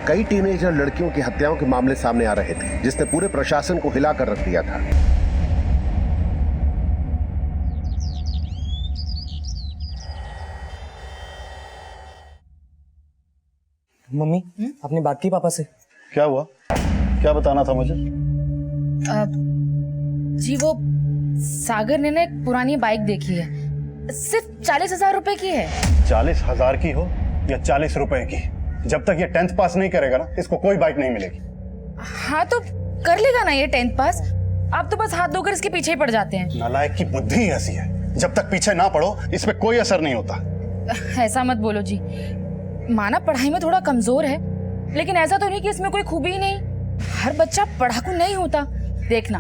कई टीनेजर लड़कियों की हत्याओं के मामले सामने आ रहे थे, जिसने पूरे प्रशासन को हिलाकर रख दिया था। मम्मी, आपने बात की पापा से? क्या हुआ? क्या बताना था मुझे? जी वो सागर ने ना एक पुरानी बाइक देखी है, सिर्फ 40,000 रुपए की है। 40,000 की हो या 40 रुपए की, जब तक ये 10th पास नहीं करेगा ना, इसको कोई बाइक नहीं मिलेगी। हाँ तो कर लेगा ना ये 10th पास। आप तो बस हाथ धोकर इसके पीछे ही पड़ जाते हैं। नालायक की बुद्धि ही ऐसी है, जब तक पीछे ना पड़ो इस पे कोई असर नहीं होता। ऐसा मत बोलो जी, माना पढ़ाई में थोड़ा कमजोर है, लेकिन ऐसा तो नहीं कि इसमें कोई खूबी ही नहीं। हर बच्चा पढ़ाकू नहीं होता। देखना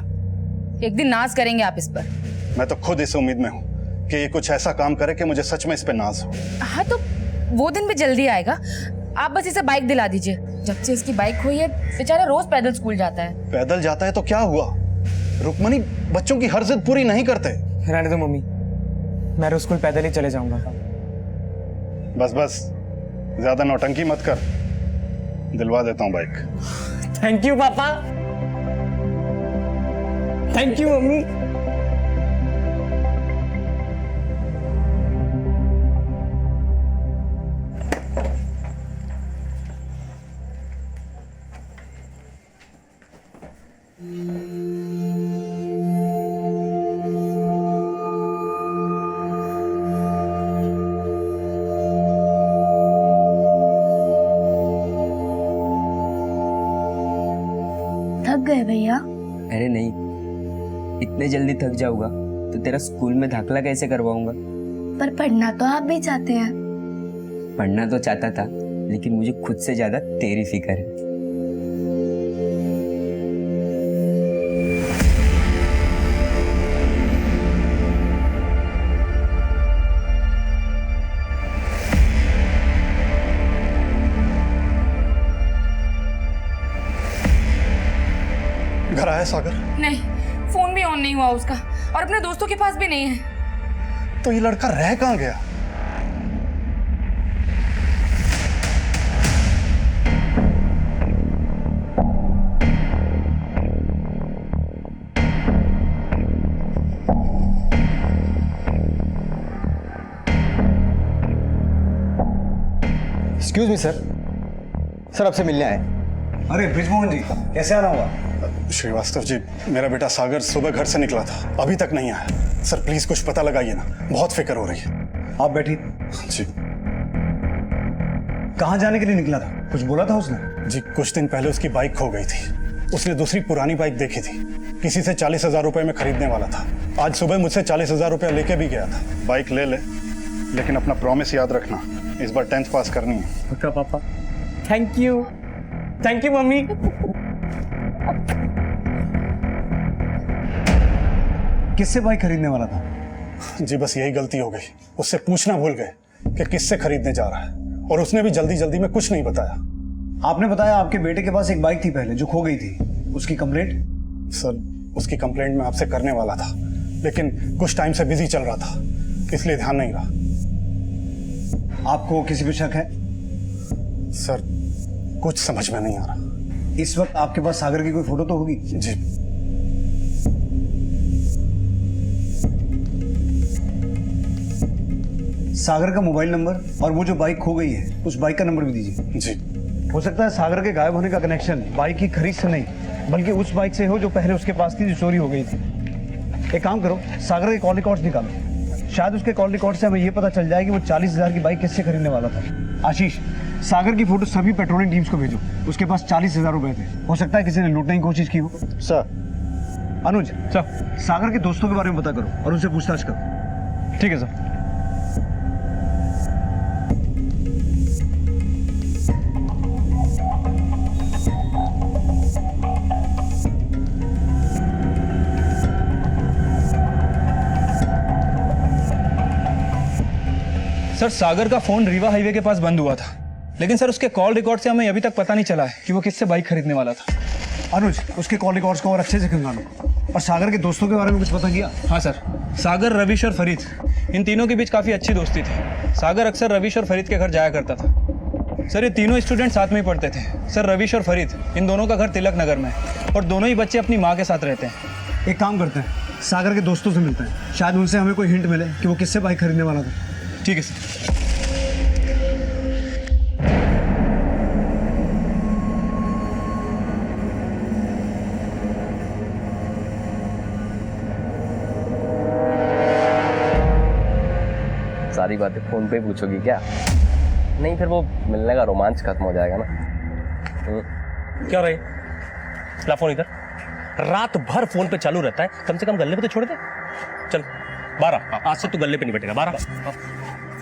एक दिन नाज करेंगे आप इस पर। मैं तो खुद इस उम्मीद में हूँ कि ये कुछ ऐसा काम करे कि मुझे सच में इस पे नाज हो। हाँ तो वो दिन भी जल्दी आएगा। आप बस इसे बाइक दिला दीजिए। जब से इसकी बाइक हुई है, बेचारा रोज पैदल स्कूल जाता है। पैदल जाता है तो क्या हुआ? रुक्मणी बच्चों की हर जिद पूरी नहीं करते। रहने दो मम्मी, मैं रोज स्कूल पैदल ही चले जाऊंगा। बस बस, ज्यादा नौटंकी मत कर, दिलवा देता हूँ बाइक। थैंक यू पापा। Thank you mummy. थक गए भैया? अरे नहीं, इतने जल्दी थक जाऊंगा तो तेरा स्कूल में दाखिला कैसे करवाऊंगा? पर पढ़ना तो आप भी चाहते हैं। पढ़ना तो चाहता था, लेकिन मुझे खुद से ज्यादा तेरी फिक्र है। घर आया सागर? नहीं, फोन भी ऑन नहीं हुआ उसका, और अपने दोस्तों के पास भी नहीं है। तो ये लड़का रह कहाँ गया? एक्सक्यूज मी सर, आपसे मिलने आए। अरे ब्रिजमोहन जी, कैसे आना हुआ? श्रीवास्तव जी, मेरा बेटा सागर सुबह घर से निकला था, अभी तक नहीं आया। सर प्लीज कुछ पता लगाइए ना, बहुत फिक्र हो रही है। आप बैठिए। जी कहाँ जाने के लिए निकला था? कुछ बोला था उसने? जी, कुछ दिन पहले उसकी बाइक खो गई थी। उसने दूसरी पुरानी बाइक देखी थी, किसी से 40,000 रुपए में खरीदने वाला था। आज सुबह मुझसे 40,000 रुपया लेके भी गया था। बाइक ले ले, लेकिन अपना प्रॉमिस याद रखना, इस बार 10th पास करनी है। पक्का पापा। Thank you mummy. किससे बाइक खरीदने वाला था? जी बस यही गलती हो गई, उससे पूछना भूल गए कि किससे खरीदने जा रहा है, और उसने भी जल्दी जल्दी में कुछ नहीं बताया। आपने बताया आपके बेटे के पास एक बाइक थी पहले जो खो गई थी, उसकी कंप्लेंट? सर उसकी कंप्लेंट मैं आपसे करने वाला था, लेकिन कुछ टाइम से बिजी चल रहा था, इसलिए ध्यान नहीं रहा। आपको किसी पे शक है? सर कुछ समझ में नहीं आ रहा। इस वक्त आपके पास सागर की कोई फोटो तो होगी? जी सागर का मोबाइल नंबर और वो जो बाइक खो गई है उस बाइक का नंबर भी दीजिए। जी। हो सकता है सागर के गायब होने का कनेक्शन बाइक की खरीद से नहीं, बल्कि उस बाइक से हो जो पहले उसके पास थी, जो चोरी हो गई थी। एक काम करो, सागर के कॉल रिकॉर्ड्स निकालो, शायद उसके कॉल रिकॉर्ड से हमें ये पता चल जाए कि वो 40,000 की बाइक किससे खरीदने वाला था। आशीष, सागर की फोटो सभी पेट्रोलिंग टीम्स को भेजो, उसके पास 40,000 रुपए थे, हो सकता है किसी ने लूटने की कोशिश की हो। सर। अनुज सर, सागर के दोस्तों के बारे में पता करो और उनसे पूछताछ करो। ठीक है सर। सर सागर का फोन रीवा हाईवे के पास बंद हुआ था, लेकिन सर उसके कॉल रिकॉर्ड से हमें अभी तक पता नहीं चला है कि वो किससे बाइक खरीदने वाला था। अनुज, उसके कॉल रिकॉर्ड्स को और अच्छे से खंगालो। और सागर के दोस्तों के बारे में कुछ पता किया? हाँ सर, सागर, रविश और फरीद, इन तीनों के बीच काफ़ी अच्छी दोस्ती थी। सागर अक्सर रविश और फरीद के घर जाया करता था। सर ये तीनों स्टूडेंट साथ में ही पढ़ते थे सर, रविश और फरीद, इन दोनों का घर तिलक नगर में है और दोनों ही बच्चे अपनी माँ के साथ रहते हैं। एक काम करते हैं, सागर के दोस्तों से मिलते हैं, शायद उनसे हमें कोई हिंट मिले कि वो किससे बाइक खरीदने वाला था। ठीक है सर। सारी बातें फोन पे ही पूछोगी क्या? नहीं, फिर वो मिलने का रोमांच खत्म हो जाएगा ना। क्या रही? ला फोन इधर। रात भर फोन पे चालू रहता है, कम से कम गल्ले पे तो छोड़ दे। चल 12, आज से तू गल्ले पे नहीं बैठेगा। 12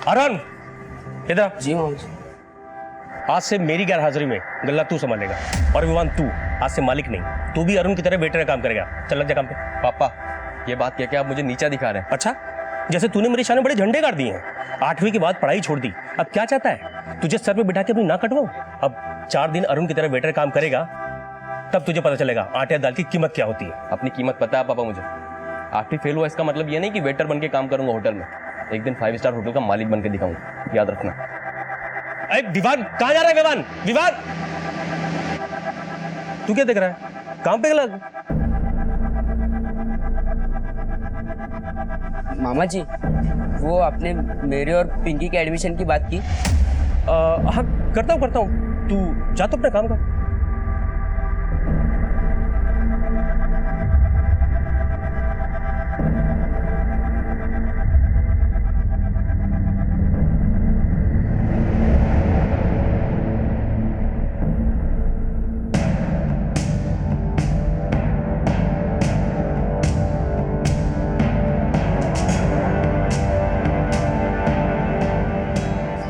अरुण इधर। जी मोहन जी। आज से मेरी गैर हाजिरी में गल्ला तू संभालेगा और विवान तू आज से मालिक नहीं, तू भी अरुण की तरह वेटर का काम करेगा। चल लग जा काम पे। पापा ये बात क्या आप मुझे नीचा दिखा रहे हैं? अच्छा, जैसे तूने मेरे सामने बड़े झंडे गाड़ दिए हैं। 8वीं के बाद पढ़ाई छोड़ दी, अब क्या चाहता है? तुझे सर पे बिठा के अपनी नाक कटवाऊं? अब 4 दिन अरुण की तरह वेटर काम करेगा, तब तुझे पता चलेगा आटे दाल की कीमत क्या होती है। अपनी कीमत पता है पापा मुझे। 8वीं फेल हुआ इसका मतलब ये नहीं कि वेटर बन के काम करूंगा होटल में। एक दिन 5 स्टार होटल का मालिक बन के दिखाऊंगा, याद रखना। अरे विवान, कहाँ जा रहा है विवान? विवान, तू क्या देख रहा है? काम पे लग। मामा जी, वो आपने मेरे और पिंकी के एडमिशन की बात की? हाँ करता हूँ। तू जा तो अपना काम कर।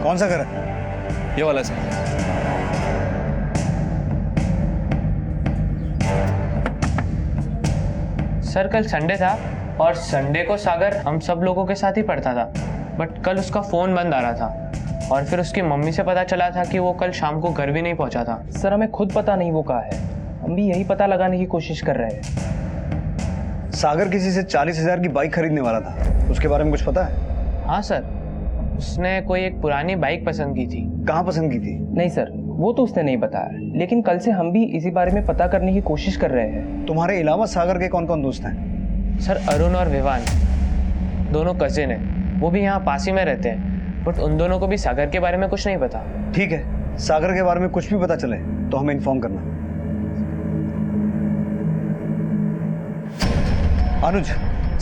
कौन सा घर है? ये वाला सर। सर कल संडे था और संडे को सागर हम सब लोगों के साथ ही पढ़ता था, बट कल उसका फ़ोन बंद आ रहा था और फिर उसकी मम्मी से पता चला था कि वो कल शाम को घर भी नहीं पहुंचा था। सर हमें खुद पता नहीं वो कहाँ है, हम भी यही पता लगाने की कोशिश कर रहे हैं। सागर किसी से 40,000 की बाइक खरीदने वाला था, उसके बारे में कुछ पता है? हाँ सर, उसने कोई एक पुरानी बाइक पसंद की थी। कहाँ पसंद की थी? नहीं सर, वो तो उसने नहीं बताया, लेकिन कल से हम भी इसी बारे में पता करने की कोशिश कर रहे हैं। तुम्हारे अलावा सागर के कौन कौन दोस्त हैं? सर अरुण और विवान दोनों कजिन हैं, वो भी यहाँ पास ही में रहते हैं, बट उन दोनों को भी सागर के बारे में कुछ नहीं पता। ठीक है, सागर के बारे में कुछ भी पता चले तो हमें इन्फॉर्म करना। अनुज,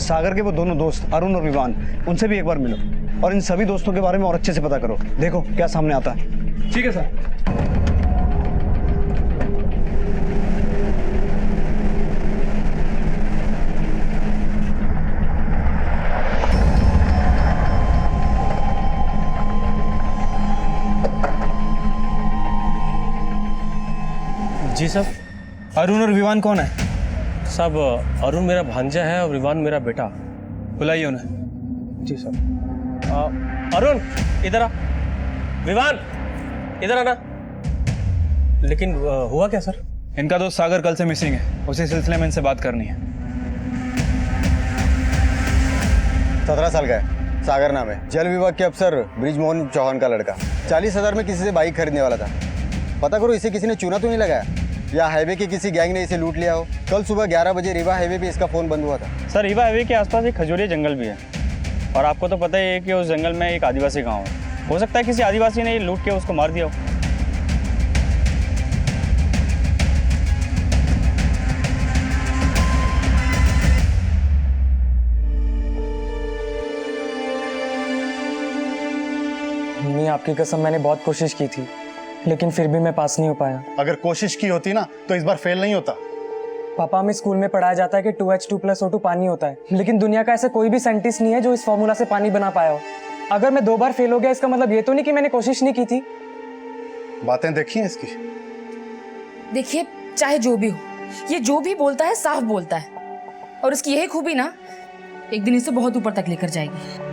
सागर के वो दोनों दोस्त अरुण और विवान, उनसे भी एक बार मिलो और इन सभी दोस्तों के बारे में और अच्छे से पता करो। देखो क्या सामने आता है। ठीक है सर। जी साहब। अरुण और विवान कौन है? साहब अरुण मेरा भांजा है और विवान मेरा बेटा। बुलाइए उन्हें। जी साहब। अरुण इधर आ। विवान इधर आना। लेकिन हुआ क्या सर? इनका दोस्त सागर कल से मिसिंग है, उसी सिलसिले में इनसे बात करनी है। 17 साल का है, सागर नाम है, जल विभाग के अफसर ब्रिजमोहन चौहान का लड़का। 40,000 में किसी से बाइक खरीदने वाला था। पता करो इसे किसी ने चूना तो नहीं लगाया, या हाईवे के किसी गैंग ने इसे लूट लिया हो। कल सुबह 11 बजे रीवा हाईवे पे इसका फ़ोन बंद हुआ था। सर रीवा हाईवे के आसपास एक खजूरिया जंगल भी है और आपको तो पता ही है कि उस जंगल में एक आदिवासी गांव है। हो सकता है किसी आदिवासी ने लूट के उसको मार दिया हो। मम्मी आपकी कसम, मैंने बहुत कोशिश की थी लेकिन फिर भी मैं पास नहीं हो पाया। अगर कोशिश की होती ना तो इस बार फेल नहीं होता। पापा हमें स्कूल में पढ़ाया जाता है कि 2H2+O2 पानी होता है, लेकिन दुनिया का ऐसा कोई भी साइंटिस्ट नहीं है जो इस फॉर्मूला से पानी बना पाया हो। अगर मैं 2 बार फेल हो गया इसका मतलब ये तो नहीं कि मैंने कोशिश नहीं की थी। बातें देखी हैं इसकी? देखिए चाहे जो भी हो, ये जो भी बोलता है साफ बोलता है, और उसकी यही खूबी ना एक दिन इसे बहुत ऊपर तक लेकर जाएगी।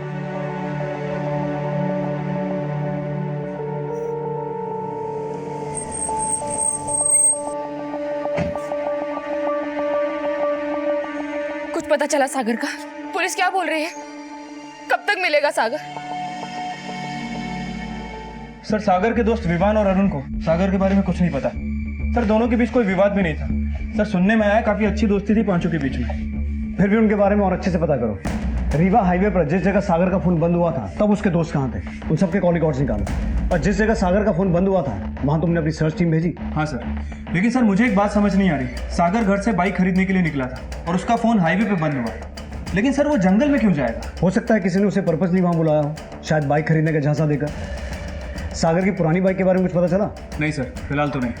कुछ पता चला सागर का? पुलिस क्या बोल रही है? कब तक मिलेगा सागर? सर सागर के दोस्त विवान और अरुण को सागर के बारे में कुछ नहीं पता। सर दोनों के बीच कोई विवाद भी नहीं था। सर सुनने में आया काफी अच्छी दोस्ती थी पांचों के बीच में। फिर भी उनके बारे में और अच्छे से पता करो। रीवा हाईवे पर जिस जगह सागर का फोन बंद हुआ था तब उसके दोस्त कहाँ थे, उन सबके कॉल रिकॉर्ड्स निकालो। और जिस जगह सागर का फोन बंद हुआ था वहां तुमने अपनी सर्च टीम भेजी? हाँ सर, लेकिन सर मुझे एक बात समझ नहीं आ रही। सागर घर से बाइक खरीदने के लिए निकला था और उसका फोन हाईवे पे बंद हुआ, लेकिन सर वो जंगल में क्यों जाएगा? हो सकता है किसी ने उसे पर्पसली वहां बुलाया हो, शायद बाइक खरीदने का झांसा देकर। सागर की पुरानी बाइक के बारे में कुछ पता चला? नहीं सर, फिलहाल तो नहीं।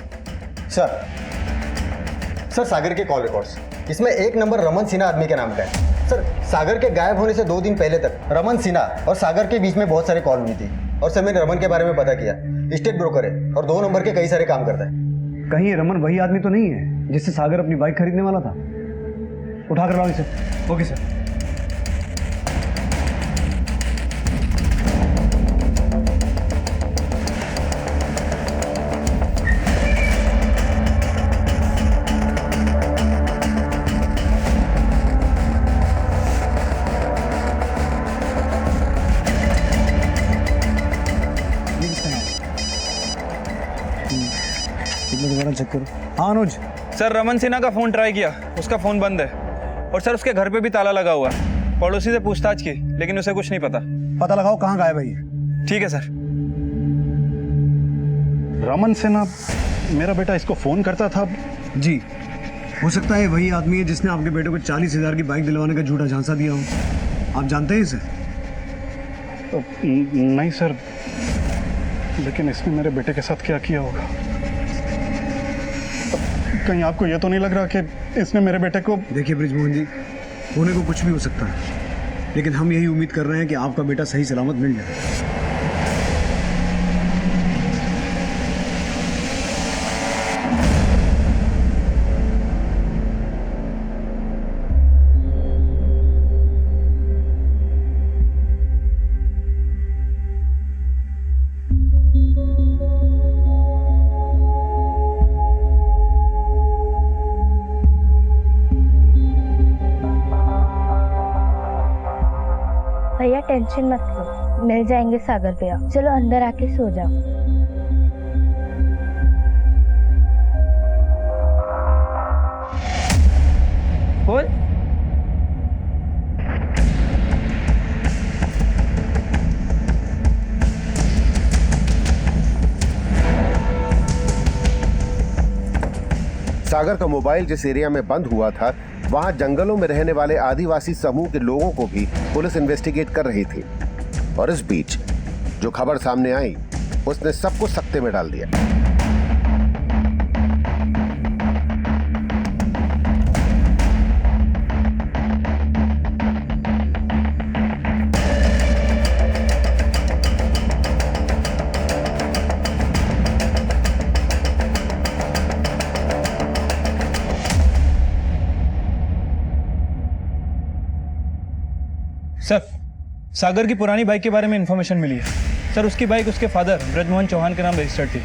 सर सागर के कॉल रिकॉर्ड्स, इसमें एक नंबर रमन सिन्हा आदमी के नाम का है। सर सागर के गायब होने से 2 दिन पहले तक रमन सिन्हा और सागर के बीच में बहुत सारी कॉल हुई थी। और सर मैंने रमन के बारे में पता किया, स्टेट ब्रोकर है और 2 नंबर के कई सारे काम करता है। कहीं रमन वही आदमी तो नहीं है जिससे सागर अपनी बाइक खरीदने वाला था? उठा कर लाओ इसे। Okay sir. दोबारा चेक करो। हाँ अनुज। सर रमन सिन्हा का फोन ट्राई किया, उसका फोन बंद है। और सर उसके घर पे भी ताला लगा हुआ है। पड़ोसी से पूछताछ की लेकिन उसे कुछ नहीं पता। पता लगाओ कहाँ गायब है ये। ठीक है सर। रमन सिन्हा, मेरा बेटा इसको फोन करता था। जी, हो सकता है वही आदमी है जिसने आपके बेटे को 40,000 की बाइक दिलवाने का झूठा झांसा दिया हो। आप जानते हैं इसे? नहीं सर, लेकिन इसने मेरे बेटे के साथ क्या किया होगा? कहीं आपको ये तो नहीं लग रहा कि इसने मेरे बेटे को? देखिए बृजमोहन जी, होने को कुछ भी हो सकता है, लेकिन हम यही उम्मीद कर रहे हैं कि आपका बेटा सही सलामत मिल जाए। भैया टेंशन मत लो, मिल जाएंगे सागर भैया। चलो अंदर आके सो जाओ। बोल। सागर का मोबाइल जिस एरिया में बंद हुआ था वहां जंगलों में रहने वाले आदिवासी समूह के लोगों को भी पुलिस इन्वेस्टिगेट कर रही थी। और इस बीच जो खबर सामने आई उसने सबको सकते में डाल दिया। सर सागर की पुरानी बाइक के बारे में इंफॉर्मेशन मिली है। सर उसकी बाइक उसके फादर ब्रजमोहन चौहान के नाम रजिस्टर्ड थी,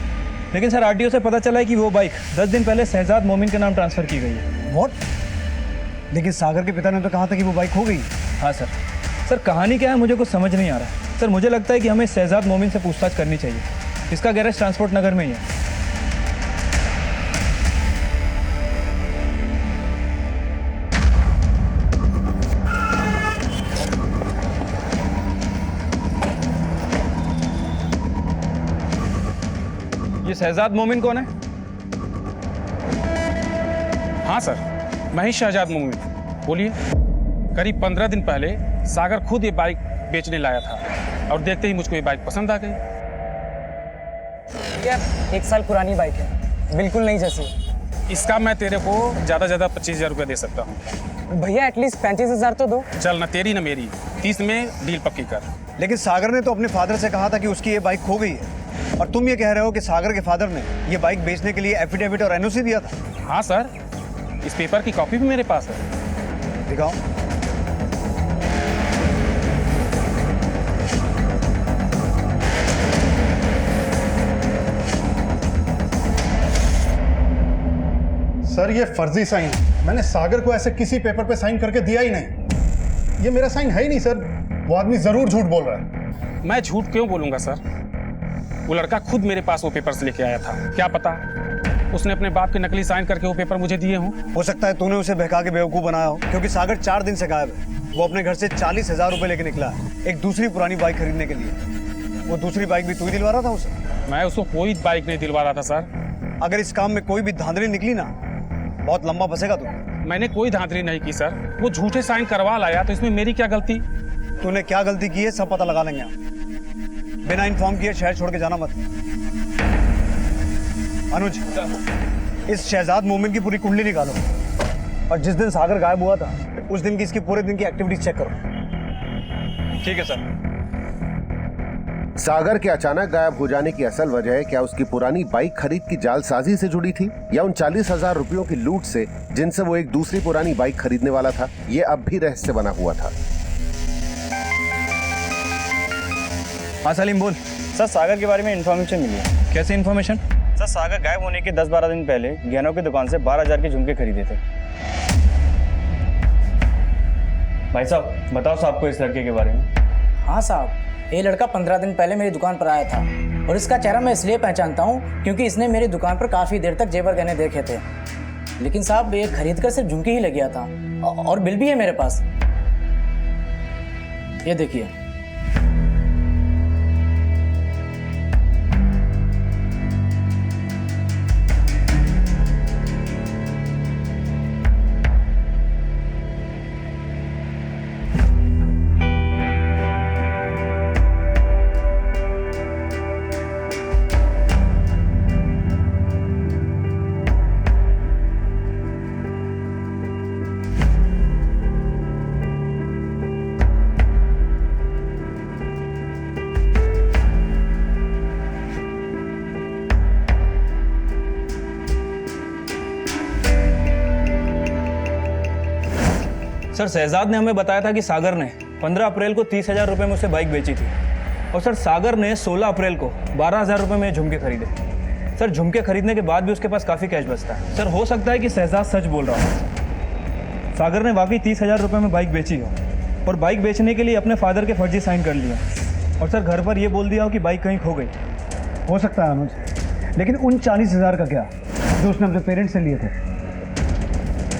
लेकिन सर आरटीओ से पता चला है कि वो बाइक 10 दिन पहले शहजाद मोमिन के नाम ट्रांसफर की गई है। व्हाट? लेकिन सागर के पिता ने तो कहा था कि वो बाइक हो गई। हाँ सर। सर कहानी क्या है मुझे कुछ समझ नहीं आ रहा। सर मुझे लगता है कि हमें शहजाद मोमिन से पूछताछ करनी चाहिए। इसका गैरेज ट्रांसपोर्ट नगर में ही है। ये शहजाद मोमिन कौन है? हाँ सर, मैं ही शहजाद मोमिन। बोलिए। करीब 15 दिन पहले सागर खुद ये बाइक बेचने लाया था और देखते ही मुझको ये बाइक पसंद आ गई। यार 1 साल पुरानी बाइक है, बिल्कुल नहीं जैसी। इसका मैं तेरे को ज़्यादा 25,000 रुपये दे सकता हूँ। भैया एटलीस्ट 35,000 तो दो। चल ना तेरी ना मेरी, 30 में डील पक्की कर। लेकिन सागर ने तो अपने फादर से कहा था कि उसकी ये बाइक खो गई है, और तुम ये कह रहे हो कि सागर के फादर ने ये बाइक बेचने के लिए एफिडेविट और एनओसी दिया था? हाँ सर, इस पेपर की कॉपी भी मेरे पास है। दिखाओ। सर ये फर्जी साइन, मैंने सागर को ऐसे किसी पेपर पे साइन करके दिया ही नहीं। ये मेरा साइन है ही नहीं सर। वो आदमी जरूर झूठ बोल रहा है। मैं झूठ क्यों बोलूंगा सर? वो लड़का खुद मेरे पास वो पेपर्स लेके आया था। क्या पता उसने अपने बाप के नकली साइन करके वो पेपर मुझे दिए हों। हो सकता है तूने उसे बहका के बेवकूफ़ बनाया हो, क्योंकि सागर 4 दिन से गायब है। वो अपने घर से 40,000 रुपए लेके निकला है एक दूसरी पुरानी बाइक खरीदने के लिए। वो दूसरी बाइक भी तू ही दिलवा रहा था उसे? मैं उसको कोई बाइक नहीं दिलवा रहा था सर। अगर इस काम में कोई भी धांधली निकली ना, बहुत लंबा फंसेगा तू। मैंने कोई धांधली नहीं की सर, वो झूठे साइन करवा लाया, तो इसमें मेरी क्या गलती? तूने क्या गलती की है सब पता लगा लेंगे हम। बिना इन्फॉर्म किए शहर छोड़ के जाना मत। अनुज, इस शहजाद मोमिन की पूरी कुंडली निकालो और जिस दिन सागर गायब हुआ था उस दिन की इसकी पूरे दिन की एक्टिविटीज चेक करो। ठीक है सर। सागर के अचानक गायब हो जाने की असल वजह क्या उसकी पुरानी बाइक खरीद की जालसाजी से जुड़ी थी, या उन 40,000 रुपयों की लूट से जिनसे वो एक दूसरी पुरानी बाइक खरीदने वाला था? ये अब भी रहस्य बना हुआ था। हाँ सलीम बोल। सर सागर के बारे में इन्फॉर्मेशन मिली है। कैसी इन्फॉर्मेशन? सर सागर गायब होने के 10-12 दिन पहले गहनों की दुकान से 12,000 के झुमके खरीदे थे। भाई साहब बताओ साहब को इस लड़के के बारे में। हाँ साहब, ये लड़का 15 दिन पहले मेरी दुकान पर आया था और इसका चेहरा मैं इसलिए पहचानता हूँ क्योंकि इसने मेरी दुकान पर काफ़ी देर तक जेवर गहने देखे थे। लेकिन साहब ये खरीद कर सिर्फ झुमके ही ले गया था और बिल भी है मेरे पास, ये देखिए। सर शहजाद ने हमें बताया था कि सागर ने 15 अप्रैल को 30,000 रुपये में उसे बाइक बेची थी और सर सागर ने 16 अप्रैल को 12,000 रुपये में झुमके खरीदे। सर झुमके खरीदने के बाद भी उसके पास काफ़ी कैश बचता है। सर हो सकता है कि शहजाद सच बोल रहा हो, सागर ने वाकई 30,000 रुपये में बाइक बेची हो और बाइक बेचने के लिए अपने फादर के फर्जी साइन कर लिया और सर घर पर यह बोल दिया हो कि बाइक कहीं खो गई। हो सकता है अनुज, लेकिन उन 40,000 का क्या जो उसने अपने पेरेंट्स से लिए थे?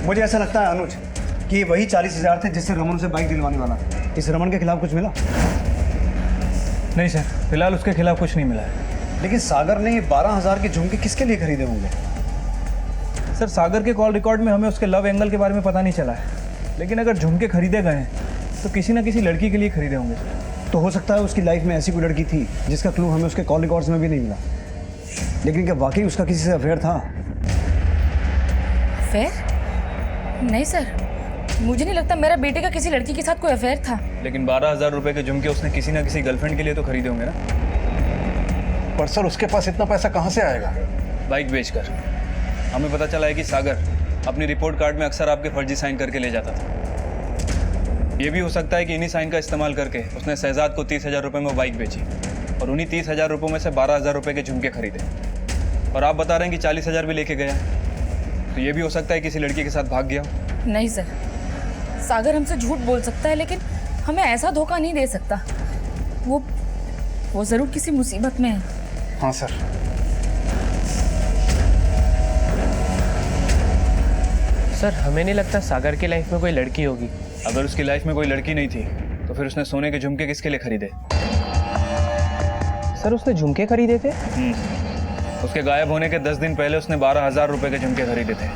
मुझे ऐसा लगता है अनुज कि ये वही 40,000 थे जिससे रमन उसे बाइक दिलवाने वाला था। इस रमन के खिलाफ कुछ मिला? नहीं सर, फिलहाल उसके खिलाफ कुछ नहीं मिला है। लेकिन सागर ने 12,000 के झुमके किसके लिए खरीदे होंगे? सर सागर के कॉल रिकॉर्ड में हमें उसके लव एंगल के बारे में पता नहीं चला है, लेकिन अगर झुमके खरीदे गए हैं तो किसी न किसी लड़की के लिए खरीदे होंगे। तो हो सकता है उसकी लाइफ में ऐसी कोई लड़की थी जिसका क्लू हमें उसके कॉल रिकॉर्ड्स में भी नहीं मिला। लेकिन क्या वाकई उसका किसी से अफेयर था? अफेयर? नहीं सर, मुझे नहीं लगता मेरा बेटे का किसी लड़की के साथ कोई अफेयर था। लेकिन 12,000 रुपये के झुमके उसने किसी न किसी गर्लफ्रेंड के लिए तो खरीदे होंगे ना। पर सर उसके पास इतना पैसा कहाँ से आएगा? बाइक बेचकर। हमें पता चला है कि सागर अपनी रिपोर्ट कार्ड में अक्सर आपके फर्जी साइन करके ले जाता था। ये भी हो सकता है कि इन्हीं साइन का इस्तेमाल करके उसने शहजाद को 30,000 रुपये में बाइक बेची और उन्हीं 30,000 रुपये में से 12,000 रुपये के झुमके खरीदे। और आप बता रहे हैं कि 40,000 भी लेके गया, तो ये भी हो सकता है किसी लड़की के साथ भाग गया। नहीं सर, सागर हमसे झूठ बोल सकता है लेकिन हमें ऐसा धोखा नहीं दे सकता। वो ज़रूर किसी मुसीबत में है। हाँ सर। सर हमें नहीं लगता सागर की लाइफ में कोई लड़की होगी। अगर उसकी लाइफ में कोई लड़की नहीं थी तो फिर उसने सोने के झुमके किसके लिए खरीदे? सर उसने झुमके खरीदे थे? उसके गायब होने के 10 दिन पहले उसने 12,000 रुपये के झुमके खरीदे थे।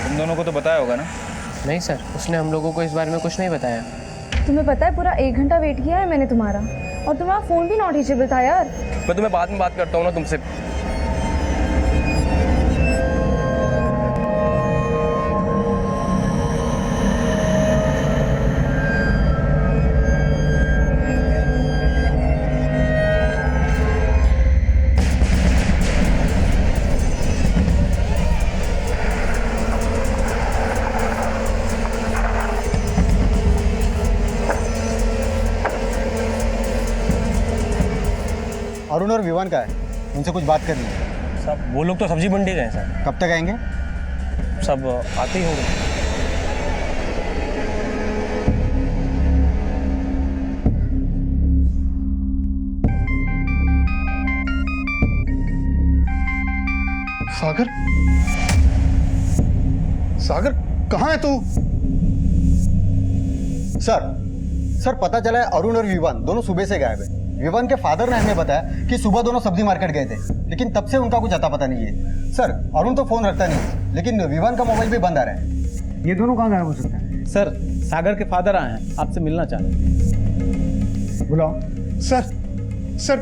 तुम दोनों को तो बताया होगा ना? नहीं सर, उसने हम लोगों को इस बारे में कुछ नहीं बताया। तुम्हें पता है पूरा 1 घंटा वेट किया है मैंने तुम्हारा, और तुम्हारा फ़ोन भी नॉट रीचेबल था यार। मैं तुम्हें बाद में बात करता हूँ ना तुमसे। अरुण और विवान का है, उनसे कुछ बात करनी है। सब वो लोग तो सब्जी मंडी गए सर। कब तक आएंगे? सब आते ही होंगे। सागर, सागर कहाँ है तू? सर पता चला है अरुण और विवान दोनों सुबह से गायब है। विवान के फादर ने हमें बताया कि सुबह दोनों सब्जी मार्केट गए थे, लेकिन तब से उनका कुछ अता पता नहीं है। सर अरुण तो फोन रखता नहीं, लेकिन विवान का मोबाइल भी बंद आ रहा है। ये दोनों कहाँ गायब हो सकते हैं? सर सागर के फादर आए हैं, आपसे मिलना चाह रहे हैं। बुलाओ। सर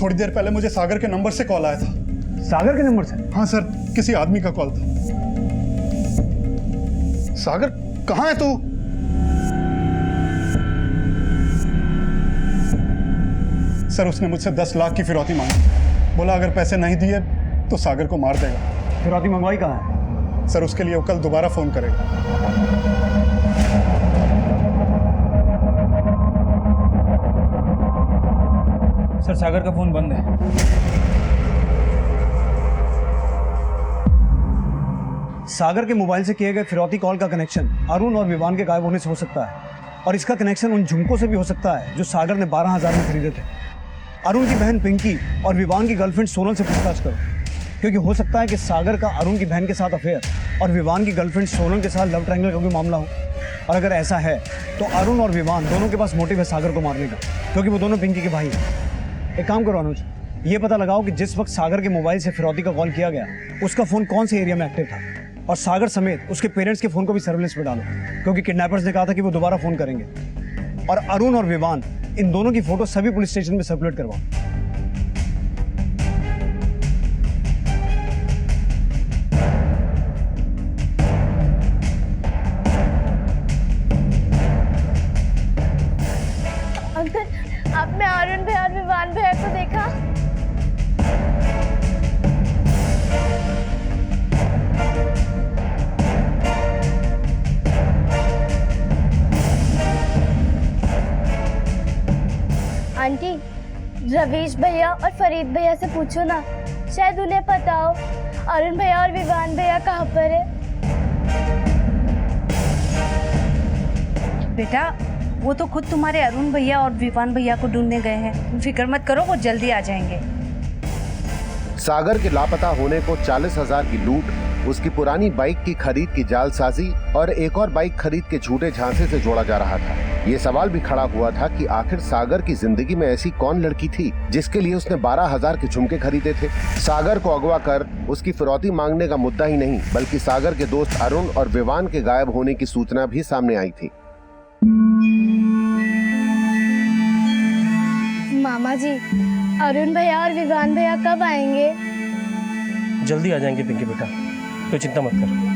थोड़ी देर पहले मुझे सागर के नंबर से कॉल आया था। सागर के नंबर से? हाँ सर, किसी आदमी का कॉल था। सागर कहाँ है तू? सर उसने मुझसे 10 लाख की फिरौती मांगी, बोला अगर पैसे नहीं दिए तो सागर को मार देगा। फिरौती मंगवाई कहाँ है? सर उसके लिए वो कल दोबारा फोन करेगा। सर सागर का फोन बंद है। सागर के मोबाइल से किए गए फिरौती कॉल का कनेक्शन अरुण और विवान के गायब होने से हो सकता है, और इसका कनेक्शन उन झुमकों से भी हो सकता है जो सागर ने 12,000 में खरीदे थे। अरुण की बहन पिंकी और विवान की गर्लफ्रेंड सोनल से पूछताछ करो, क्योंकि हो सकता है कि सागर का अरुण की बहन के साथ अफेयर और विवान की गर्लफ्रेंड सोनल के साथ लव ट्रायंगल का कोई मामला हो। और अगर ऐसा है तो अरुण और विवान दोनों के पास मोटिव है सागर को मारने का, क्योंकि वो दोनों पिंकी के भाई हैं। एक काम करो अनुज, ये पता लगाओ कि जिस वक्त सागर के मोबाइल से फिरौती का कॉल किया गया उसका फ़ोन कौन से एरिया में एक्टिव था, और सागर समेत उसके पेरेंट्स के फ़ोन को भी सर्विलेंस पे डालो, क्योंकि किडनैपर्स ने कहा था कि वो दोबारा फ़ोन करेंगे। और अरुण और विवान इन दोनों की फ़ोटो सभी पुलिस स्टेशन में सर्कुलेट करवाओ। अंकल, आपने अरुण भैया और विवान भैया को देखा? आंटी, रवीश भैया और फरीद भैया से पूछो ना, शायद उन्हें पता हो अरुण भैया और विवान भैया कहाँ पर है। बेटा वो तो खुद तुम्हारे अरुण भैया और विवान भैया को ढूंढने गए हैं, तुम फिक्र मत करो, वो जल्दी आ जाएंगे। सागर के लापता होने को 40,000 की लूट, उसकी पुरानी बाइक की खरीद की जालसाजी और एक और बाइक खरीद के झूठे झांसे से जोड़ा जा रहा था। ये सवाल भी खड़ा हुआ था कि आखिर सागर की जिंदगी में ऐसी कौन लड़की थी जिसके लिए उसने 12,000 के झुमके खरीदे थे। सागर को अगवा कर उसकी फिरौती मांगने का मुद्दा ही नहीं, बल्कि सागर के दोस्त अरुण और विवान के गायब होने की सूचना भी सामने आई थी। मामा जी, अरुण भैया और विवान भैया कब आएंगे? जल्दी आ जाएंगे पिंकी बेटा, तो चिंता मत कर।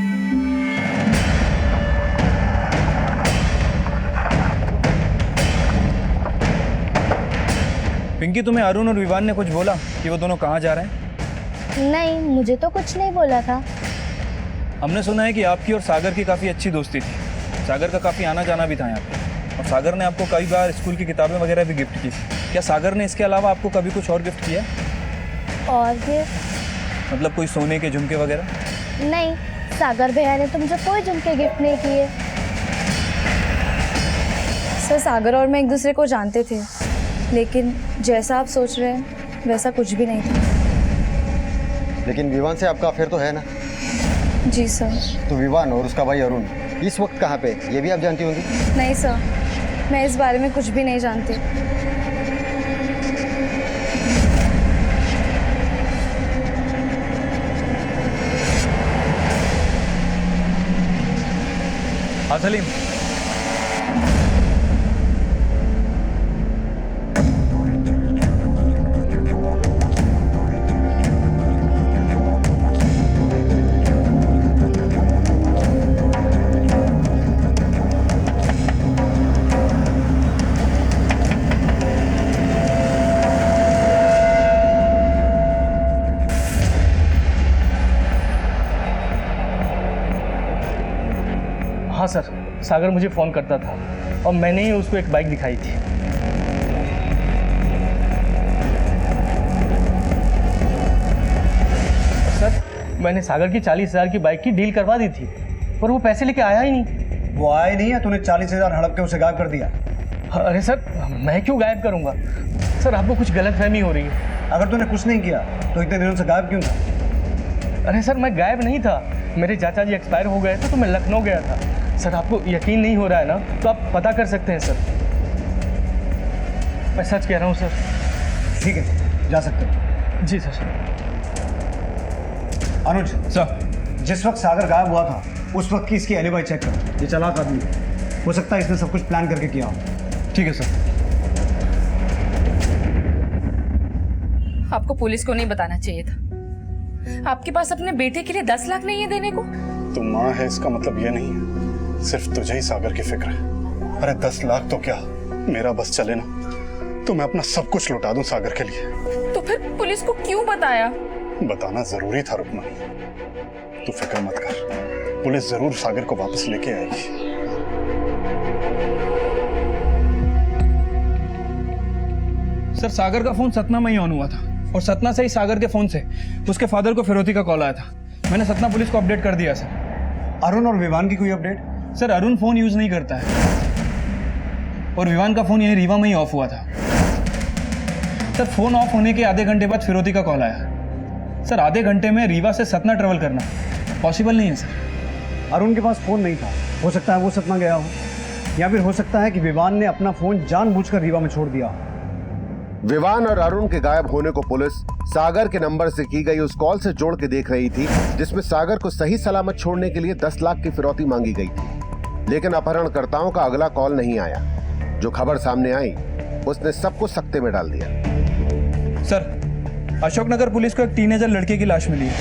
पिंकी, तुम्हें अरुण और विवान ने कुछ बोला कि वो दोनों कहाँ जा रहे हैं? नहीं, मुझे तो कुछ नहीं बोला था। हमने सुना है कि आपकी और सागर की काफ़ी अच्छी दोस्ती थी, सागर का काफ़ी आना जाना भी था यहाँ पे, और सागर ने आपको कई बार स्कूल की किताबें वगैरह भी गिफ्ट की। क्या सागर ने इसके अलावा आपको कभी कुछ और गिफ्ट किया? और फिर? मतलब कोई सोने के झुमके वगैरह? नहीं, सागर भैया ने तो मुझे कोई झुमके गिफ्ट नहीं किए। सर सागर और मैं एक दूसरे को जानते थे, लेकिन जैसा आप सोच रहे हैं वैसा कुछ भी नहीं था। लेकिन विवान से आपका अफेयर तो है ना? जी सर। तो विवान और उसका भाई अरुण इस वक्त कहाँ पे, ये भी आप जानती होंगी? नहीं सर, मैं इस बारे में कुछ भी नहीं जानती। हाँ सलीम, हाँ सर, सागर मुझे फ़ोन करता था और मैंने ही उसको एक बाइक दिखाई थी। सर, मैंने सागर की 40,000 की बाइक की डील करवा दी थी, पर वो पैसे लेके आया ही नहीं। वो आया ही नहीं है, तूने 40,000 हड़प के उसे गायब कर दिया। अरे सर, मैं क्यों गायब करूँगा? सर आपको कुछ गलतफहमी हो रही है। अगर तूने कुछ नहीं किया तो इतने दिनों से गायब क्यों था? अरे सर मैं गायब नहीं था, मेरे चाचा जी एक्सपायर हो गए थे तो मैं लखनऊ गया था। सर आपको यकीन नहीं हो रहा है ना, तो आप पता कर सकते हैं सर, मैं सच कह रहा हूँ सर। ठीक है, जा सकते हो। जी सर। अनुज सर, जिस वक्त सागर गायब हुआ था उस वक्त की इसकी एलिबाई चेक करो। ये चालाक आदमी है, हो सकता है इसने सब कुछ प्लान करके किया हो। ठीक है सर। आपको पुलिस को नहीं बताना चाहिए था। आपके पास अपने बेटे के लिए 10 लाख नहीं है देने को। तू माँ है इसका मतलब ये नहीं है सिर्फ तुझे ही सागर की फिक्र है। अरे 10 लाख तो क्या, मेरा बस चले ना तो मैं अपना सब कुछ लुटा दूं सागर के लिए। तो फिर पुलिस को क्यों बताया? बताना जरूरी था रुकना। तू फिक्र मत कर, पुलिस जरूर सागर को वापस लेके आएगी। सर सागर का फोन सतना में ही ऑन हुआ था और सतना से ही सागर के फोन से उसके फादर को फिरौती का कॉल आया था। मैंने सतना पुलिस को अपडेट कर दिया सर। अरुण और विवान की कोई update? Sir Arun phone use नहीं करता है और विवान का फोन यही रीवा में ही ऑफ हुआ था। सर फोन ऑफ होने के आधे घंटे बाद फिरौती का कॉल आया। सर आधे घंटे में रीवा से सतना ट्रेवल करना पॉसिबल नहीं है सर। अरुण के पास फोन नहीं था, हो सकता है वो सतना गया हो, या फिर हो सकता है कि विवान ने अपना फोन जानबूझकर रीवा में छोड़ दिया हो। विवान और अरुण के गायब होने को पुलिस सागर के नंबर से की गई उस कॉल से जोड़ के देख रही थी जिसमें सागर को सही सलामत छोड़ने के लिए 10 लाख की फिरौती मांगी गई थी। लेकिन अपहरणकर्ताओं का अगला कॉल नहीं आया। जो खबर सामने आई उसने सबको सकते में डाल दिया। सर अशोकनगर पुलिस को एक टीनेजर लड़के की लाश मिली है।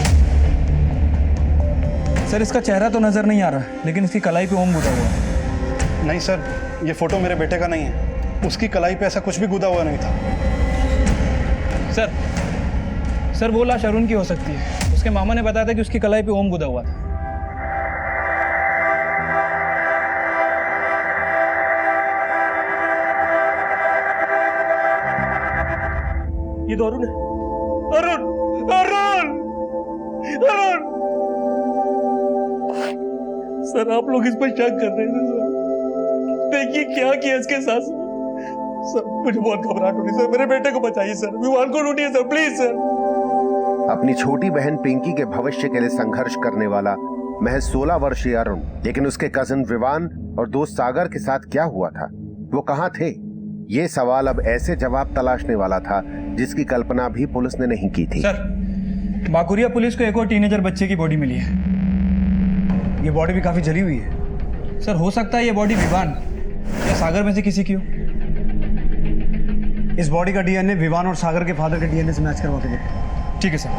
सर इसका चेहरा तो नजर नहीं आ रहा लेकिन इसकी कलाई पे ओम गुदा हुआ है। नहीं सर, ये फोटो मेरे बेटे का नहीं है, उसकी कलाई पे ऐसा कुछ भी गुदा हुआ नहीं था। सर वो लाश अरुण की हो सकती है। उसके मामा ने बताया था कि उसकी कलाई पे ओम गुदा हुआ था। ये तो अरुण है। अरुण अरुण अरुण सर आप लोग इस पर शक कर रहे थे सर। देखिए क्या किया इसके साथ सर। मुझे बहुत घबराहट हो रही सर, मेरे बेटे को बचाइए सर, विवान को ढूंढिए सर प्लीज सर। अपनी छोटी बहन पिंकी के भविष्य के लिए संघर्ष करने वाला महज 16 वर्षीय अरुण, लेकिन उसके कजिन विवान और दोस्त सागर के साथ क्या हुआ था, वो कहां थे? ये सवाल अब ऐसे जवाब तलाशने वाला था जिसकी कल्पना भी पुलिस ने नहीं की थी। सर बाकुरिया पुलिस को एक और टीनेजर बच्चे की बॉडी मिली है। ये बॉडी भी काफी जली हुई है। सर हो सकता है ये बॉडी विवान या सागर में से किसी की हो। इस बॉडी का डीएनए विवान और सागर के फादर के डीएनए से मैच करवा के देखो। ठीक है सर।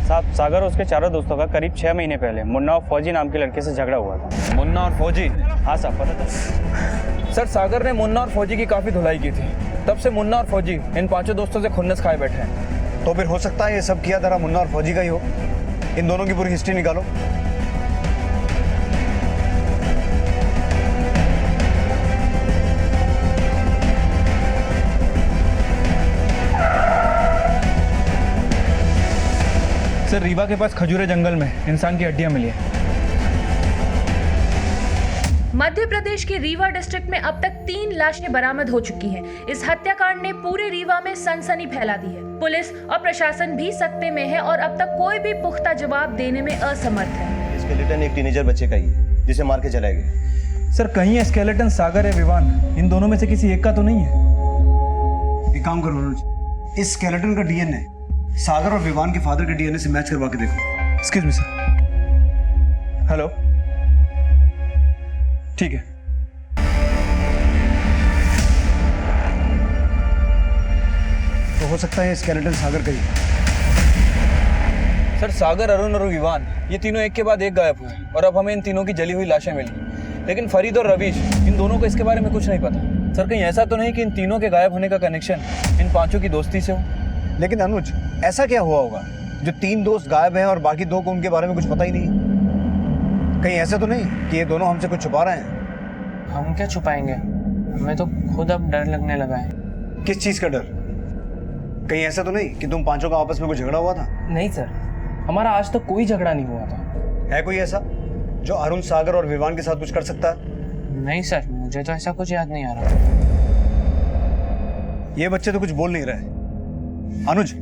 साहब सागर और उसके चारों दोस्तों का करीब 6 महीने पहले मुन्ना और फौजी नाम के लड़के से झगड़ा हुआ था। मुन्ना और फौजी? हाँ साहब पता था। सर सागर ने मुन्ना और फौजी की काफी धुलाई की थी, तब से मुन्ना और फौजी इन 5 दोस्तों से खुन्नस खाए बैठे हैं। तो फिर हो सकता है ये सब किया धरा मुन्ना और फौजी का ही हो। इन दोनों की पूरी हिस्ट्री निकालो। सर रीवा के पास खजूरे जंगल में इंसान की हड्डियां मिली है। मध्य प्रदेश के रीवा डिस्ट्रिक्ट में अब तक 3 लाशें बरामद हो चुकी हैं। इस हत्याकांड ने पूरे रीवा में सनसनी फैला दी है। पुलिस और प्रशासन भी सकते में है और अब तक कोई भी पुख्ता जवाब देने में असमर्थ है। स्केलेटन एक टीनेजर बच्चे का ही है जिसे मार के चलाए गए। सर कहीं स्केलेटन सागर या विवान, इन दोनों में से किसी एक का तो नहीं है? एक काम करो अनुज, इस स्केलेटन का डीएनए सागर और विवान के फादर के डीएनए से मैच करवा के देखो। Excuse me sir. हेलो, ठीक है। तो हो सकता है स्केलेटन सागर का ही। सर सागर, अरुण और विवान ये तीनों एक के बाद एक गायब हुए और अब हमें इन तीनों की जली हुई लाशें मिली, लेकिन फरीद और रवीश इन दोनों को इसके बारे में कुछ नहीं पता। सर कहीं ऐसा तो नहीं कि इन तीनों के गायब होने का कनेक्शन इन 5 की दोस्ती से हो? लेकिन अनुज ऐसा क्या हुआ होगा जो 3 दोस्त गायब हैं और बाकी 2 को उनके बारे में कुछ पता ही नहीं? कहीं ऐसा तो नहीं कि ये दोनों हमसे कुछ छुपा रहे हैं? हम क्या छुपाएंगे, हमें तो खुद अब डर लगने लगा है। किस चीज का डर? कहीं ऐसा तो नहीं कि तुम 5 का आपस में कोई झगड़ा हुआ था? नहीं सर, हमारा आज तक कोई झगड़ा नहीं हुआ था। है कोई ऐसा जो अरुण, सागर और विवान के साथ कुछ कर सकता है? नहीं सर, मुझे तो ऐसा कुछ याद नहीं आ रहा। ये बच्चे तो कुछ बोल नहीं रहे। अनुज,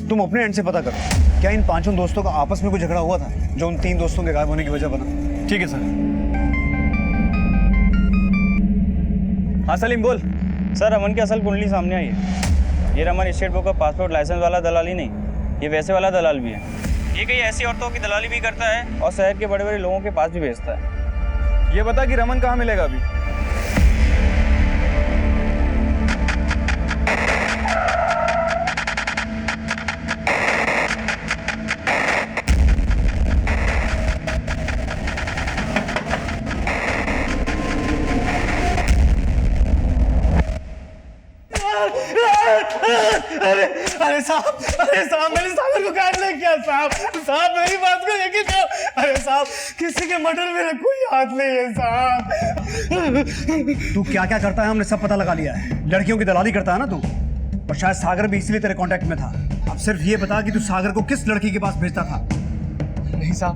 तुम अपने एंड से पता करो, क्या इन पांचों दोस्तों का आपस में कोई झगड़ा हुआ था जो उन 3 दोस्तों के गायब होने की वजह बना? ठीक है सर। हाँ सलीम बोल। सर, रमन की असल कुंडली सामने आई है। ये रमन स्टेट बुक का पासपोर्ट लाइसेंस वाला दलाल ही नहीं, ये वैसे वाला दलाल भी है। ये कई ऐसी औरतों की दलाली भी करता है और शहर के बड़े बड़े लोगों के पास भी भेजता है। ये बता कि रमन कहाँ मिलेगा अभी? अरे साहब मैंने सागर को काट नहीं किया साहब मेरी बात को यकीन करो। अरे साहब, किसी के मर्डर में कोई हाथ नहीं है साहब। तू क्या क्या करता है हमने सब पता लगा लिया है। लड़कियों की दलाली करता है ना तू, और शायद सागर भी इसलिए तेरे कांटेक्ट में था। अब सिर्फ ये बता कि तू सागर को किस लड़की के पास भेजता था? नहीं साहब,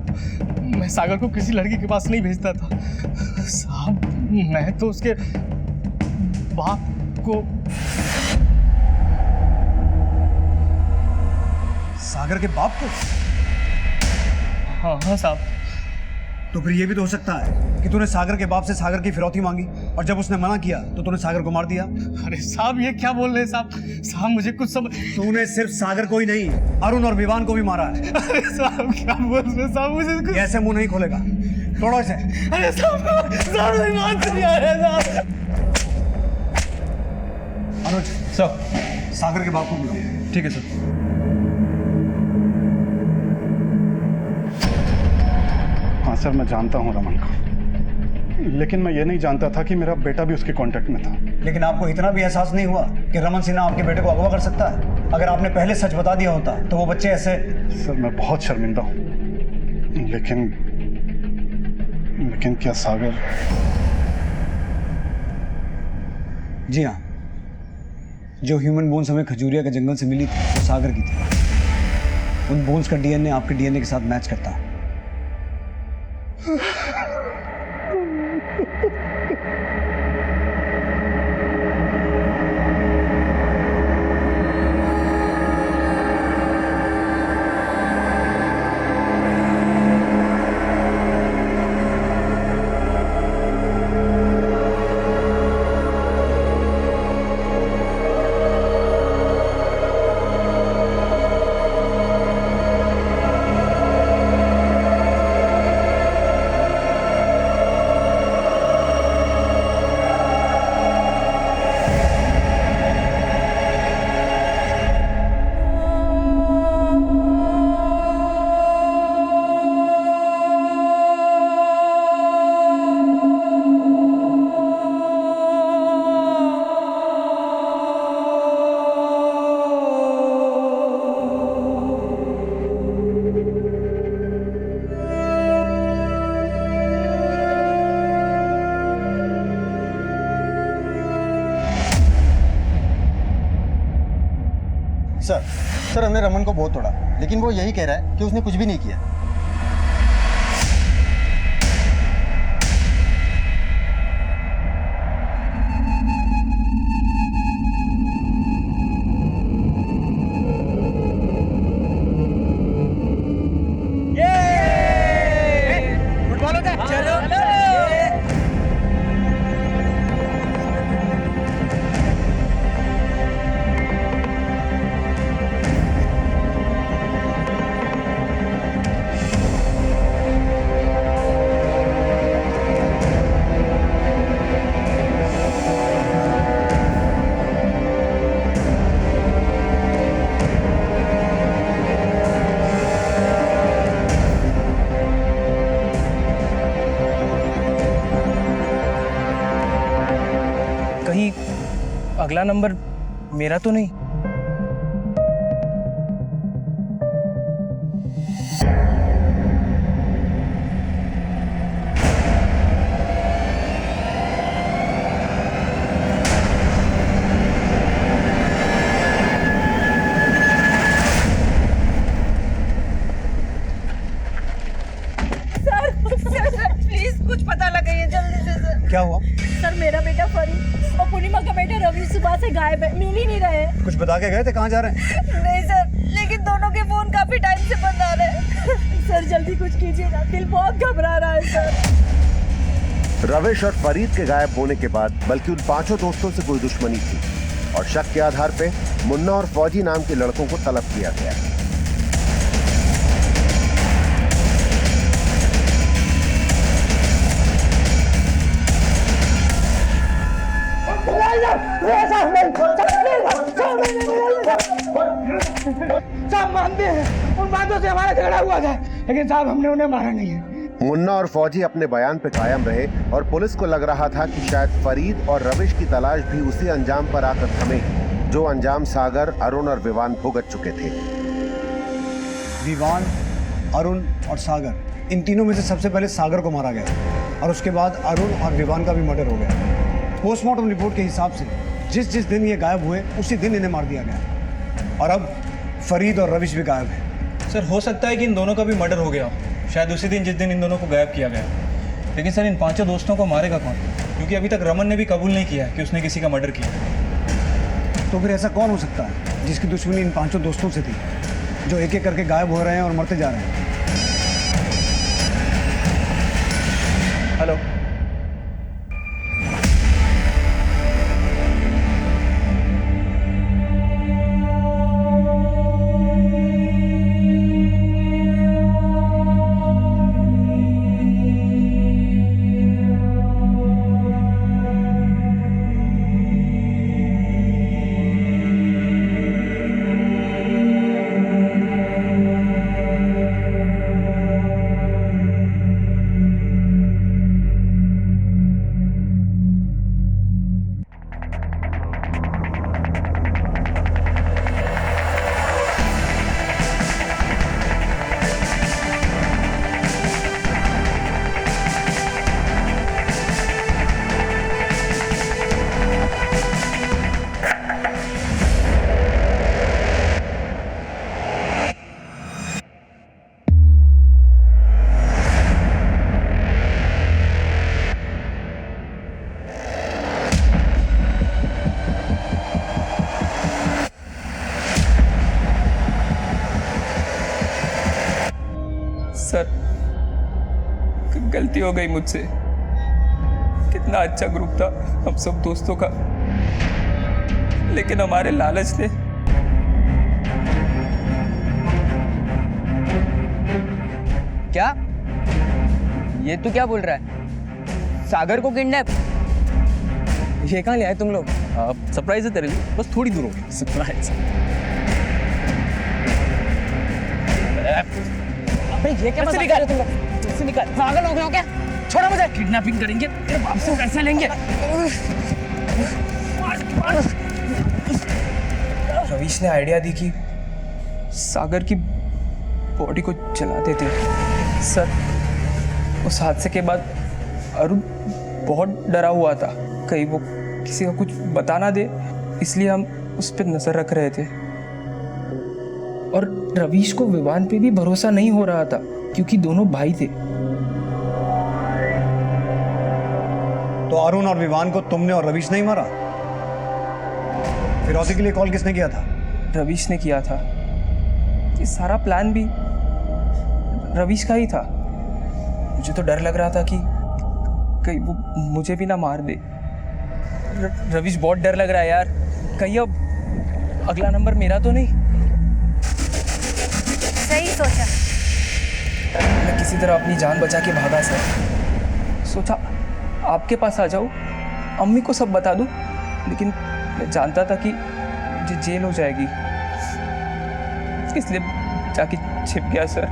मैं सागर को किसी लड़की के पास नहीं भेजता था साहब। मैं तो उसके बाप को। सागर के बाप को? हाँ साहब। तो फिर ये भी तो हो सकता है कि तूने सागर के बाप से सागर की फिरौती मांगी और जब उसने मना किया तो तूने सागर को मार दिया। अरे साहब, ये क्या बोल रहे हैं साहब मुझे कुछ समझ। तूने सिर्फ सागर को ही नहीं, अरुण और विवान को भी मारा है। अरे साहब, क्या बोल रहे हैं साहब, मुझे कुछ। ऐसे मुंह नहीं खोलेगा, तोड़ो इसे। अरे साहब मेरी बात सुनिए। अरे साहब। अनुज सर, सागर के बाप को बुलाओ। ठीक है सर। हाँ सर, मैं जानता हूँ रमन को, लेकिन मैं ये नहीं जानता था कि मेरा बेटा भी उसके कांटेक्ट में था। लेकिन आपको इतना भी एहसास नहीं हुआ कि रमन सिन्हा आपके बेटे को अगवा कर सकता है? अगर आपने पहले सच बता दिया होता तो वो बच्चे ऐसे। सर, मैं बहुत शर्मिंदा हूँ, लेकिन क्या सागर? जी हाँ, जो ह्यूमन बोन्स हमें खजूरिया के जंगल से मिली थी वो सागर की थी। उन बोन्स का डीएनए आपके डीएनए के साथ मैच करता है। सर हमने रमन को बहुत तोड़ा, लेकिन वो यही कह रहा है कि उसने कुछ भी नहीं किया। कहीं अगला नंबर मेरा तो नहीं? सर क्या हुआ? सर मेरा बेटा फरीद और पूर्णिमा का बेटा रवि सुबह से गायब है, मिल ही नहीं रहे। कुछ बता के गए थे कहाँ जा रहे हैं? नहीं सर, लेकिन दोनों के फोन काफी टाइम से बंद आ रहे हैं। सर जल्दी कुछ कीजिएगा, दिल बहुत घबरा रहा है सर। रविश और फरीद के गायब होने के बाद बल्कि उन 5 दोस्तों से कोई दुश्मनी थी और शक के आधार पे मुन्ना और फौजी नाम के लड़कों को तलब किया गया। साहब मानते हैं उन बातों से हमारा झगड़ा हुआ था, लेकिन साहब हमने उन्हें मारा नहीं है। मुन्ना और फौजी अपने बयान पे कायम रहे और पुलिस को लग रहा था कि शायद फरीद और रविश की तलाश भी उसी अंजाम पर आकर थमे जो अंजाम सागर, अरुण और विवान भुगत चुके थे। विवान, अरुण और सागर, इन तीनों में से सबसे पहले सागर को मारा गया और उसके बाद अरुण और विवान का भी मर्डर हो गया। पोस्टमार्टम रिपोर्ट के हिसाब से जिस दिन ये गायब हुए उसी दिन इन्हें मार दिया गया और अब फरीद और रविश भी गायब है। सर हो सकता है कि इन दोनों का भी मर्डर हो गया हो, शायद उसी दिन जिस दिन इन दोनों को गायब किया गया। लेकिन सर इन 5 दोस्तों को मारेगा कौन? क्योंकि अभी तक रमन ने भी कबूल नहीं किया कि उसने किसी का मर्डर किया। तो फिर ऐसा कौन हो सकता है जिसकी दुश्मनी इन 5 दोस्तों से थी, जो एक एक करके गायब हो रहे हैं और मरते जा रहे हैं? हेलो, सर गलती हो गई मुझसे। कितना अच्छा ग्रुप था हम सब दोस्तों का, लेकिन हमारे लालच ने क्या? ये तू क्या बोल रहा है? सागर को किडनैप? ये कहाँ ले आए तुम लोग? सरप्राइज है तेरे लिए, बस थोड़ी दूर होगी। सरप्राइज। अबे ये क्या मजाक कर रहे हो तुम लोग? जैसे निकाल, पागल हो गए हो क्या? छोड़ो मुझे। किडनैपिंग करेंगे, तेरे बाप से पैसे लेंगे। रवीश ने आइडिया दी कि सागर की बॉडी को जलाते थे। सर उस हादसे के बाद अरुण बहुत डरा हुआ था, कहीं वो किसी को कुछ बता ना दे, इसलिए हम उस पर नजर रख रहे थे। और रवीश को विवान पे भी भरोसा नहीं हो रहा था क्योंकि दोनों भाई थे। तो अरुण और विवान को तुमने और रवीश नहीं मारा? फिरौती के लिए कॉल किसने किया था? रवीश ने किया था। ये सारा प्लान भी रवीश का ही था। मुझे तो डर लग रहा था कि कहीं वो मुझे भी ना मार दे। रवीश बहुत डर लग रहा है यार, कहीं अब अगला नंबर मेरा तो नहीं। सही सोचा। मैं किसी तरह अपनी जान बचा के भागा सर। सोचा आपके पास आ जाऊं, अम्मी को सब बता दूं, लेकिन मैं जानता था कि मुझे जेल हो जाएगी, इसलिए जाके छिप गया सर।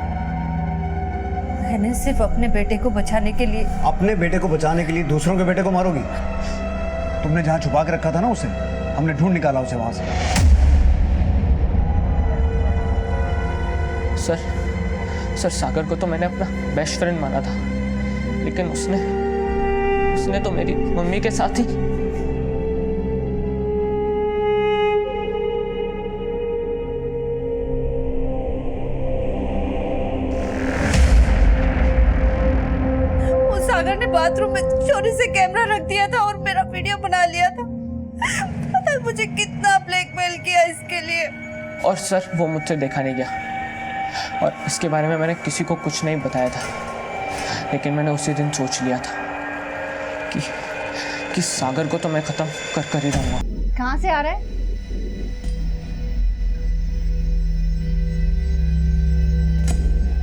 मैंने सिर्फ अपने बेटे को बचाने के लिए। अपने बेटे को बचाने के लिए दूसरों के बेटे को मारोगी? तुमने जहां छुपा के रखा था ना उसे, हमने ढूंढ निकाला उसे वहां से। सर सागर को तो मैंने अपना बेस्ट फ्रेंड माना था, लेकिन उसने तो मेरी मम्मी के साथ ही। वो सागर ने बाथरूम में चोरी से कैमरा रख दिया था और मेरा वीडियो बना लिया था। पता है मुझे कितना ब्लैकमेल किया इसके लिए। और सर वो मुझसे देखा नहीं गया और इसके बारे में मैंने किसी को कुछ नहीं बताया था, लेकिन मैंने उसी दिन सोच लिया था कि सागर को तो मैं खत्म कर ही रहूंगा। कहाँ से आ रहा है?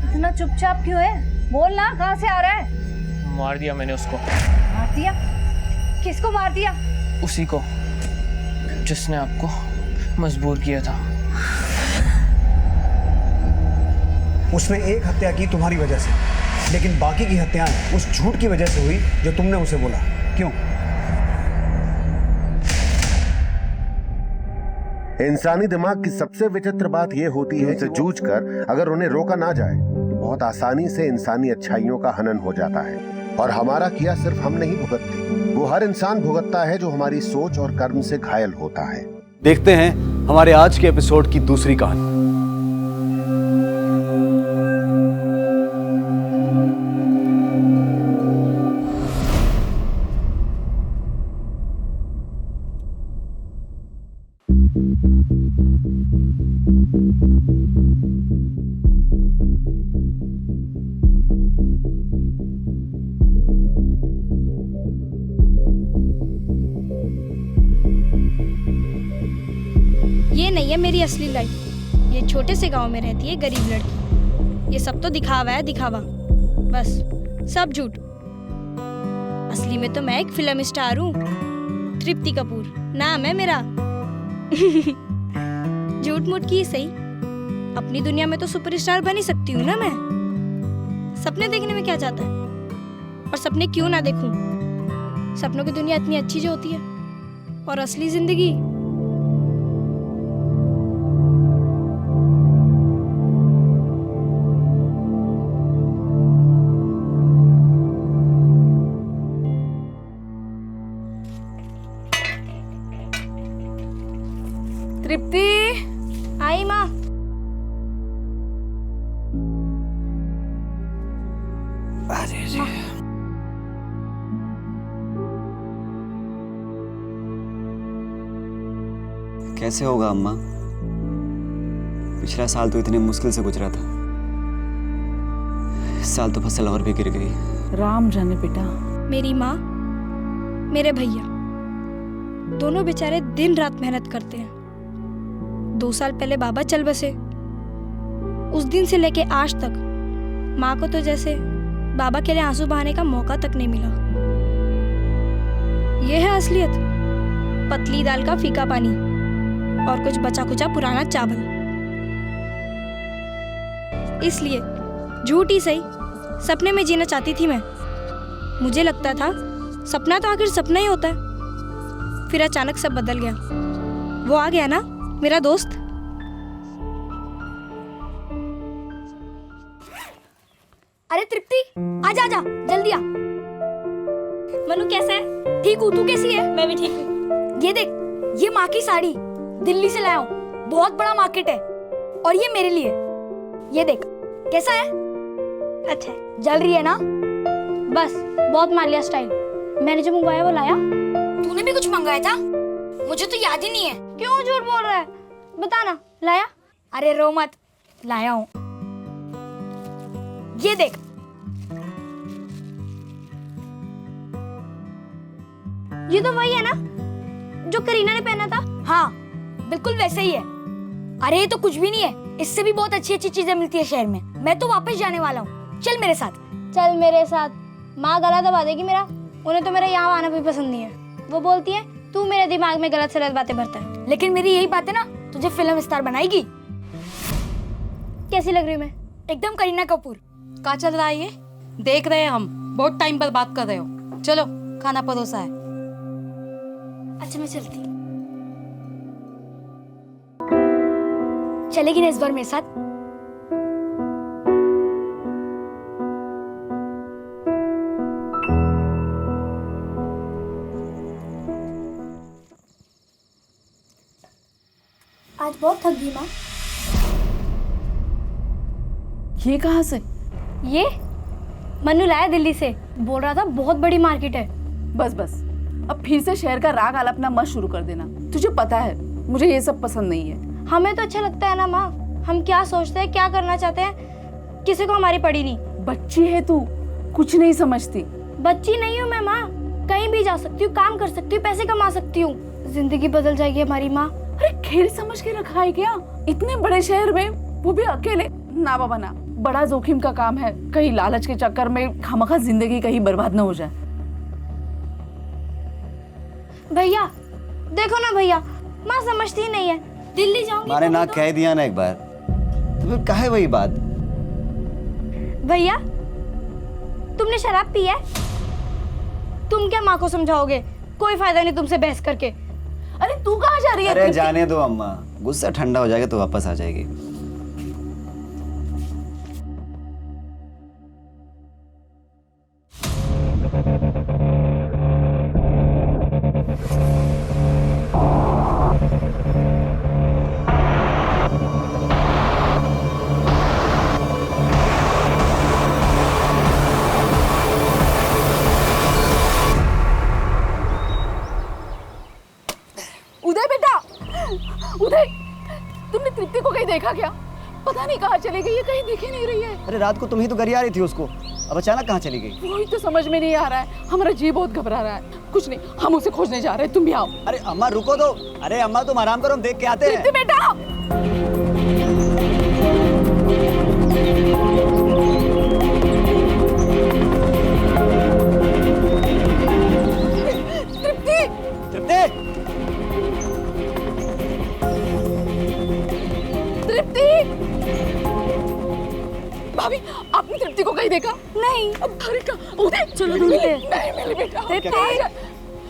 इतना चुपचाप क्यों है? बोल ना, कहाँ से आ रहा है? मार दिया मैंने उसको। मार दिया? किसको मार दिया? उसी को जिसने आपको मजबूर किया था। उसने एक हत्या की तुम्हारी वजह से, लेकिन बाकी की हत्याएं उस झूठ की वजह से हुई जो तुमने उसे बोला। क्यों? इंसानी दिमाग की सबसे विचित्र बात यह होती है कि जूझकर अगर उन्हें रोका ना जाए तो बहुत आसानी से इंसानी अच्छाइयों का हनन हो जाता है। और हमारा किया सिर्फ हम नहीं भुगतते, वो हर इंसान भुगतता है जो हमारी सोच और कर्म से घायल होता है। देखते हैं हमारे आज के एपिसोड की दूसरी कहानी। ये नहीं है मेरी असली लाइफ। ये छोटे से गांव में रहती है गरीब लड़की। ये सब तो दिखावा है, दिखावा, बस सब झूठ। असली में तो मैं एक फिल्म स्टार हूँ, तृप्ति कपूर नाम है मेरा। झूठ मूठ की सही, अपनी दुनिया में तो सुपरस्टार बन ही सकती हूँ ना मैं। सपने देखने में क्या जाता है, और सपने क्यों ना देखूं? सपनों की दुनिया इतनी अच्छी जो होती है, और असली जिंदगी तृप्ति। आई माँ। कैसे होगा अम्मा? पिछला साल तो इतने मुश्किल से गुजरा था, इस साल तो फसल और भी गिर गई। राम जाने बेटा। मेरी माँ, मेरे भैया दोनों बेचारे दिन रात मेहनत करते हैं। 2 साल पहले बाबा चल बसे, उस दिन से लेके आज तक माँ को तो जैसे बाबा के लिए आंसू बहाने का मौका तक नहीं मिला। यह है असलियत, पतली दाल का फीका पानी और कुछ बचा कुचा पुराना चावल। इसलिए झूठ ही सही, सपने में जीना चाहती थी मैं। मुझे लगता था सपना तो आखिर सपना ही होता है। फिर अचानक सब बदल गया। वो आ गया ना मेरा दोस्त। अरे तृप्ति, आजा आजा, जल्दी आ। मनु कैसा है? ठीक हूँ, तू कैसी है? मैं भी ठीक हूँ। ये देख, ये माँ की साड़ी दिल्ली से लाया हूँ, बहुत बड़ा मार्केट है। और ये मेरे लिए, ये देख कैसा है? अच्छा है, जल रही है ना? बस बहुत मालिया स्टाइल। मैंने जो मंगवाया वो लाया। तूने भी कुछ मंगाया था? मुझे तो याद ही नहीं है। क्यों झूठ बोल रहा है? बता ना, लाया? अरे रो मत, लाया हूँ। ये देख, ये तो वही है ना जो करीना ने पहना था? हाँ, बिल्कुल वैसे ही है। अरे ये तो कुछ भी नहीं है, इससे भी बहुत अच्छी अच्छी चीजें मिलती है शहर में। मैं तो वापस जाने वाला हूँ, चल मेरे साथ। चल मेरे साथ। माँ गला दबा देगी मेरा, उन्हें तो मेरा यहाँ आना भी पसंद नहीं है। वो बोलती है तू मेरे दिमाग में गलत सलत बातें भरता है, लेकिन मेरी यही बात है ना तुझे फिल्म स्टार बनाएगी। कैसी लग रही मैं? एकदम करीना कपूर। कहाँ चल रहा है ये? देख रहे हैं हम, बहुत टाइम पर बात कर रहे हो। चलो खाना परोसा है। अच्छा मैं चलती। चलेगी ना इस बार मेरे साथ? आज बहुत थक गई माँ। ये कहाँ से? ये मन्नू लाया दिल्ली से, बोल रहा था बहुत बड़ी मार्केट है। बस बस, अब फिर से शहर का राग आलापना मत शुरू कर देना। तुझे पता है मुझे ये सब पसंद नहीं है। हमें तो अच्छा लगता है ना माँ, हम क्या सोचते हैं, क्या करना चाहते हैं, किसी को हमारी पड़ी नहीं। बच्ची है तू, कुछ नहीं समझती। बच्ची नहीं हूँ मैं माँ, कहीं भी जा सकती हूँ, काम कर सकती हूँ, पैसे कमा सकती हूँ, जिंदगी बदल जाएगी हमारी माँ। अरे खेल समझ के रखा है क्या? इतने बड़े शहर में, वो भी अकेले? ना बाबा ना, बड़ा जोखिम का काम है। कहीं लालच के चक्कर में खामखा जिंदगी कहीं बर्बाद न हो जाए। भैया देखो ना भैया, माँ समझती ही नहीं है। दिल्ली जाऊंगी मारे ना कह दिया ना एक बार, तो फिर काहे वही बात? भैया तुमने शराब पी है? तुम क्या माँ को समझाओगे? कोई फायदा नहीं तुमसे बहस करके। अरे तू कहाँ जा रही है? अरे जाने दो अम्मा, गुस्सा ठंडा हो जाएगा तो वापस आ जाएगी। उदय बेटा, उदय, तुमने तृप्ति को कहीं देखा क्या? पता नहीं कहाँ चली गई है, कहीं दिख ही नहीं रही है। अरे रात को तुम ही तो गरिया रही थी उसको, अब अचानक कहाँ चली गई? वही तो समझ में नहीं आ रहा है, हमारा जी बहुत घबरा रहा है। कुछ नहीं, हम उसे खोजने जा रहे हैं, तुम भी आओ। अरे अम्मा रुको तो। अरे अम्मा तुम आराम करो, हम देख के आते हैं। तृप्ति बेटा, तृप्ति, तृप्ति, तृप्ति, भाभी आपने तृप्ति को कहीं देखा? नहीं। अब अरे का उदय, चलो ढूंढते हैं। नहीं मिली बेटा। तृप्ति।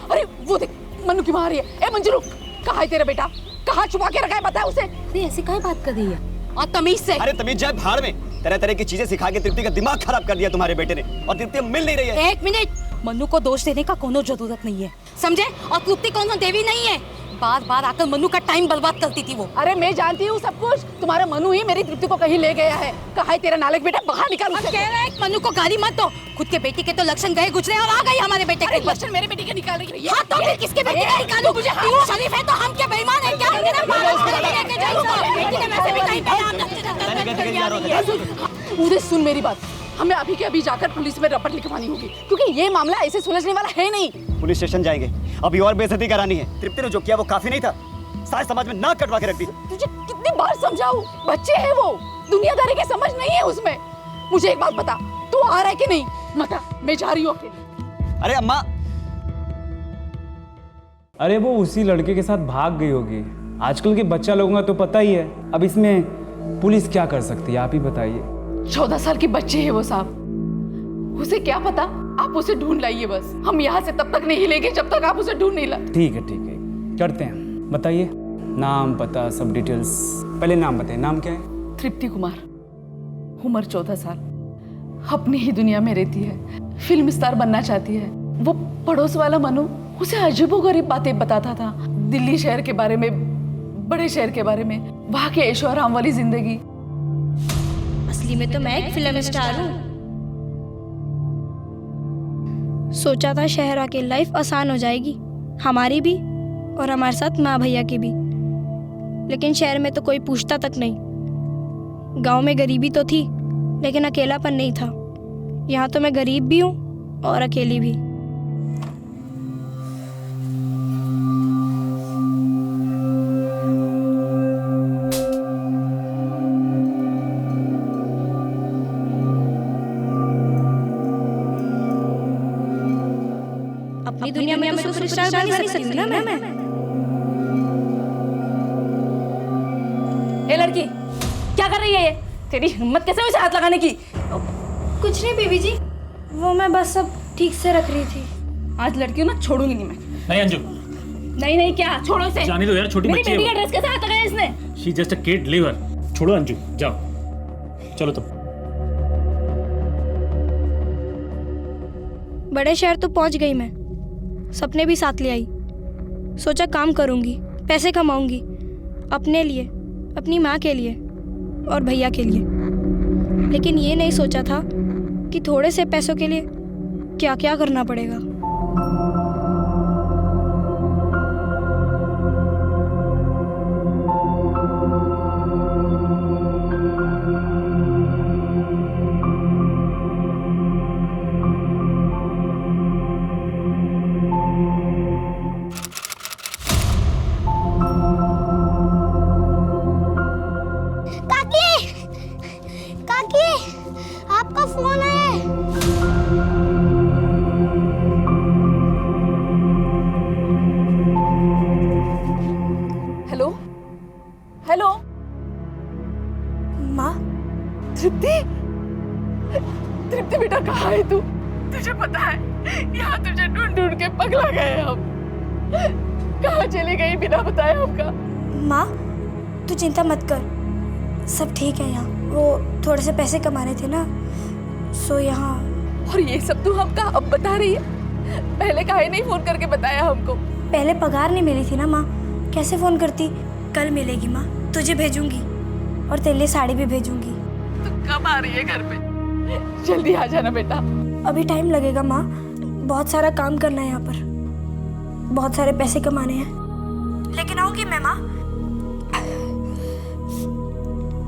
अरे वो देख, मन्नू की माँ आ रही है। ए मंजू रुक, कहाँ है तेरा बेटा? कहाँ छुपा के रखा है, बता उसे। अरे ऐसी काहे बात कर रही है? और तमीज से। अरे तमीज जाए भाड़ में, तरह तरह की चीजें सिखा के तृप्ति का दिमाग खराब कर दिया तुम्हारे बेटे ने, और तृप्ति मिल नहीं रही है। एक मिनट, मन्नू को दोष देने का कोनो जरूरत नहीं है, समझे? और तृप्ति कोनो देवी नहीं है, बार बार आकर मन्नू का टाइम बर्बाद करती थी वो। अरे मैं जानती हूँ सब कुछ, तुम्हारा मनु ही मेरी तृप्ति को कहीं ले गया है। कहा है तेरा नालायक बेटा, बाहर निकाल उसे। कह रहा है मन्नू को गाली मत दो, खुद के बेटे के तो लक्षण गए गुजरे और आ गई हमारे बेटे के लक्षण मेरे बेटे के निकाल रही है। हाँ तो फिर किसके बेटे का निकालूं? मुझे तू शरीफ है तो हम क्या बेईमान है क्या? लेके जाओ, बेटी ने वैसे भी कहीं पे। उदय सुन मेरी बात, हमें अभी के अभी जाकर पुलिस में रपट लिखवानी होगी, क्योंकि ये मामला ऐसे सुलझने वाला है नहीं। पुलिस स्टेशन जाएंगे, अभी और बेइज्जती करानी है। तृप्ति ने जो किया वो काफी नहीं था, सारे समाज में नाक कटवा के रख दी। तुझे कितनी बार समझाऊं, बच्चे हैं वो, दुनियादारी की समझ नहीं है उसमें। मुझे एक बात बता, तू आ रहा है कि नहीं? बता, मैं जा रही हूँ अकेले। अरे अम्मा, अरे वो उसी लड़के के साथ भाग गई होगी। आजकल के बच्चा लोगों का तो पता ही है, अब इसमें पुलिस क्या कर सकती है, आप ही बताइए। 14 साल की बच्ची है वो साहब, उसे क्या पता। आप उसे ढूंढ लाइए बस, हम यहाँ से तब तक नहीं हिलेंगे जब तक आप उसे ढूंढ नहीं लाते। ठीक है करते हैं। बताइए नाम, पता, सब डिटेल्स। पहले नाम बताइए, नाम क्या है? तृप्ति कुमार, उम्र 14 साल, अपनी ही दुनिया में रहती है, फिल्म स्टार बनना चाहती है। वो पड़ोस वाला मनु उसे अजीबोगरीब बातें बताता था, दिल्ली शहर के बारे में, बड़े शहर के बारे में, वहाँ के ऐशो आराम वाली जिंदगी। असली में तो मैं एक फिल्म स्टार हूँ। सोचा था शहर आके लाइफ आसान हो जाएगी, हमारी भी और हमारे साथ माँ भैया की भी, लेकिन शहर में तो कोई पूछता तक नहीं। गांव में गरीबी तो थी लेकिन अकेलापन नहीं था। यहाँ तो मैं गरीब भी हूँ और अकेली भी। अपनी दुनिया में तो सुपरस्टार बन नहीं सकती ना मैं। ए लड़की, क्या कर रही है ये? तेरी हिम्मत कैसे हुई उसे हाथ लगाने की? कुछ नहीं बीबी जी, वो मैं बस सब ठीक से रख रही थी। आज लड़कियों ना छोड़ूंगी नहीं मैं। नहीं अंजू, नहीं क्या, छोड़ो इसे। जाने दो यार, छोटी बच्ची है। मेरी बेटी का ड्रेस कैसे हाथ लगाया इसने? She just a kid, leave her. छोड़ो अंजू, जाओ, चलो तुम। बड़े शहर तो पहुंच गई मैं, सपने भी साथ ले आई। सोचा काम करूंगी, पैसे कमाऊंगी, अपने लिए, अपनी माँ के लिए और भैया के लिए। लेकिन ये नहीं सोचा था कि थोड़े से पैसों के लिए क्या क्या करना पड़ेगा। काकी, आपका फोन है। हेलो हेलो माँ। तृप्ति, तृप्ति बेटा कहाँ है तू? तुझे पता है यहाँ तुझे ढूंढ ढूंढ के पगला गए हम। कहाँ चली गई बिना बताए हमका? माँ तू चिंता मत कर, सब ठीक है यहाँ। वो थोड़े से पैसे कमाने थे ना, सो यहाँ। और ये सब तू हमका अब बता रही है? पहले काहे नहीं फोन करके बताया हमको? पहले पगार नहीं मिली थी ना माँ, कैसे फोन करती। कल मिलेगी माँ, तुझे भेजूंगी और तेरे लिए साड़ी भी भेजूंगी। तू कब आ रही है घर पे? जल्दी आ जाना बेटा। अभी टाइम लगेगा माँ, बहुत सारा काम करना है यहाँ पर, बहुत सारे पैसे कमाने हैं, लेकिन आऊंगी मैं माँ।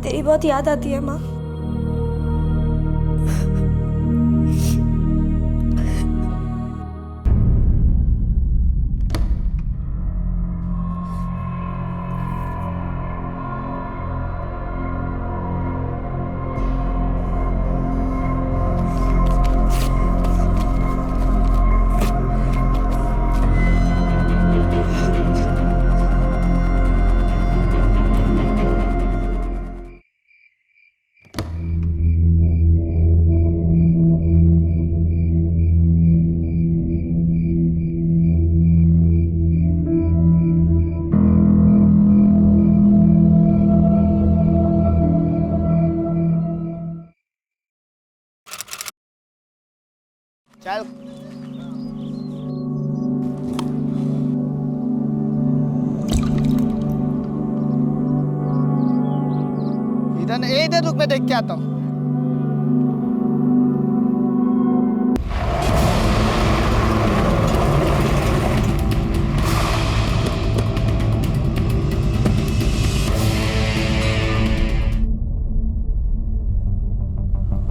तेरी बहुत याद आती है माँ। चल इधर रुक, मैं देख के आता हूँ।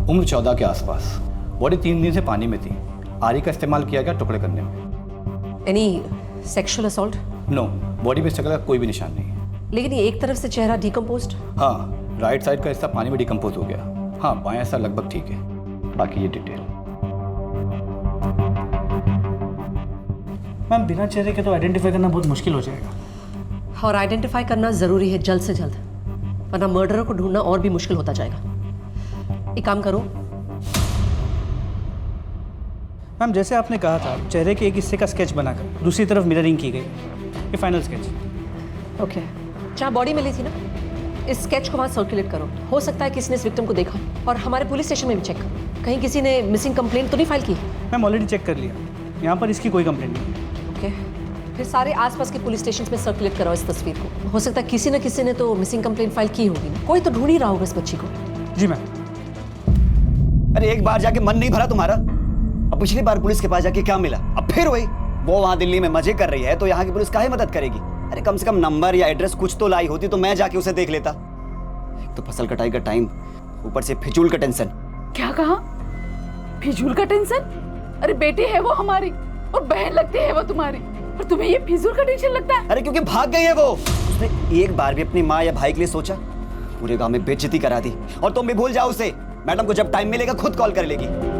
उम्र 14 के आसपास, बॉडी 3 दिन से पानी में थी। आरी का इस्तेमाल किया गया टुकड़े करने में। Any sexual assault? No, body पे शक्ल का कोई भी निशान नहीं है। लेकिन ये एक तरफ से चेहरा डिकम्पोज्ड? हाँ, राइट साइड का हिस्सा पानी में डिकम्पोज हो गया। हाँ, बायां हिस्सा लगभग ठीक है। बाकी ये डिटेल। मैम बिना चेहरे के तो आइडेंटिफाई करना बहुत मुश्किल हो जाएगा। और आइडेंटिफाई करना ज़रूरी है जल्द से जल्द, वरना मर्डरर को ढूंढना और भी मुश्किल होता जाएगा। एक काम करो मैम, जैसे आपने कहा था, चेहरे के एक हिस्से का स्केच बनाकर दूसरी तरफ मिररिंग की गई। ये फाइनल स्केच। ओके, जहाँ बॉडी मिली थी ना, इस स्केच को वहाँ सर्कुलेट करो। हो सकता है किसी ने इस विक्टिम को देखा, और हमारे पुलिस स्टेशन में भी चेक करो, कहीं किसी ने मिसिंग कंप्लेंट तो नहीं फाइल की? मैम ऑलरेडी चेक कर लिया, यहाँ पर इसकी कोई कंप्लेंट नहीं है। ओके, फिर सारे आसपास के पुलिस स्टेशन में सर्कुलेट कराओ इस तस्वीर को। हो सकता है किसी न किसी ने तो मिसिंग कंप्लेंट फाइल की होगी ना, कोई तो ढूंढ ही रहा होगा इस बच्ची को। जी मैम। अरे एक बार जाके मन नहीं भरा तुम्हारा? अब पिछली बार पुलिस के पास जाके क्या मिला? अब फिर वही। वो वहां दिल्ली में मजे कर रही है तो यहाँ की पुलिस काहे मदद करेगी? अरे कम से कम नंबर या एड्रेस कुछ तो लाई होती तो मैं जाके उसे देख लेता। एक तो फसल कटाई का टाइम, ऊपर से फिजूल का टेंशन। क्या कहा? फिजूल का टेंशन? अरे बेटी है वो हमारी, और बहन लगती है वो तुम्हारी, और तुम्हें ये फिजूल का टेंशन लगता है? अरे क्योंकि भाग गई है वो। उसने एक बार भी अपनी माँ या भाई के लिए सोचा? पूरे गांव में बेइज्जती करा दी। और तुम भी भूल जाओ उसे। मैडम को जब टाइम मिलेगा खुद कॉल कर लेगी।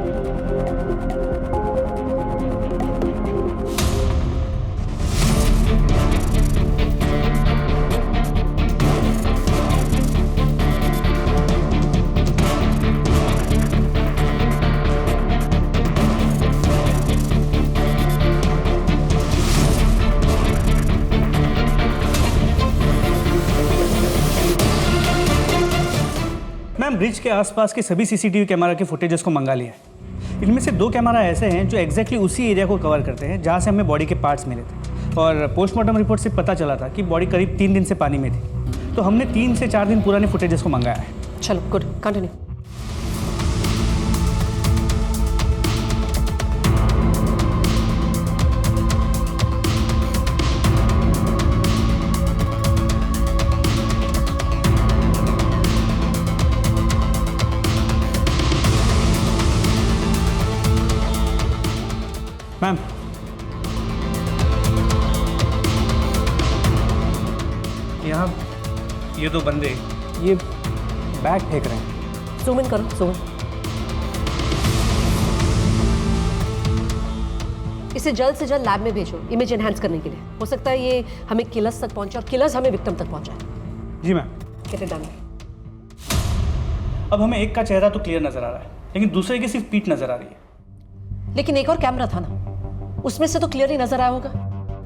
मैम ब्रिज के आसपास के सभी सीसीटीवी कैमरा के फुटेजेस को मंगा लिया है। इनमें से 2 कैमरा ऐसे हैं जो एग्जैक्टली उसी एरिया को कवर करते हैं जहां से हमें बॉडी के पार्ट्स मिले थे, और पोस्टमार्टम रिपोर्ट से पता चला था कि बॉडी करीब 3 दिन से पानी में थी। तो हमने 3 से 4 दिन पुराने फुटेजेस को मंगाया है। चलो गुड, कंटिन्यू। मैम, यहाँ ये दो बंदे ये बैग फेंक रहे हैं। जूम इन करो, जूम। इसे जल्द से जल्द लैब में भेजो इमेज एनहांस करने के लिए। हो सकता है ये हमें किलर्स तक पहुंचे और किलर्स हमें विक्टिम तक पहुंचाए। जी मैम। Get it done. अब हमें एक का चेहरा तो क्लियर नजर आ रहा है, लेकिन दूसरे की सिर्फ पीठ नजर आ रही है। लेकिन एक और कैमरा था ना, उसमें से तो क्लियरली नजर आया होगा।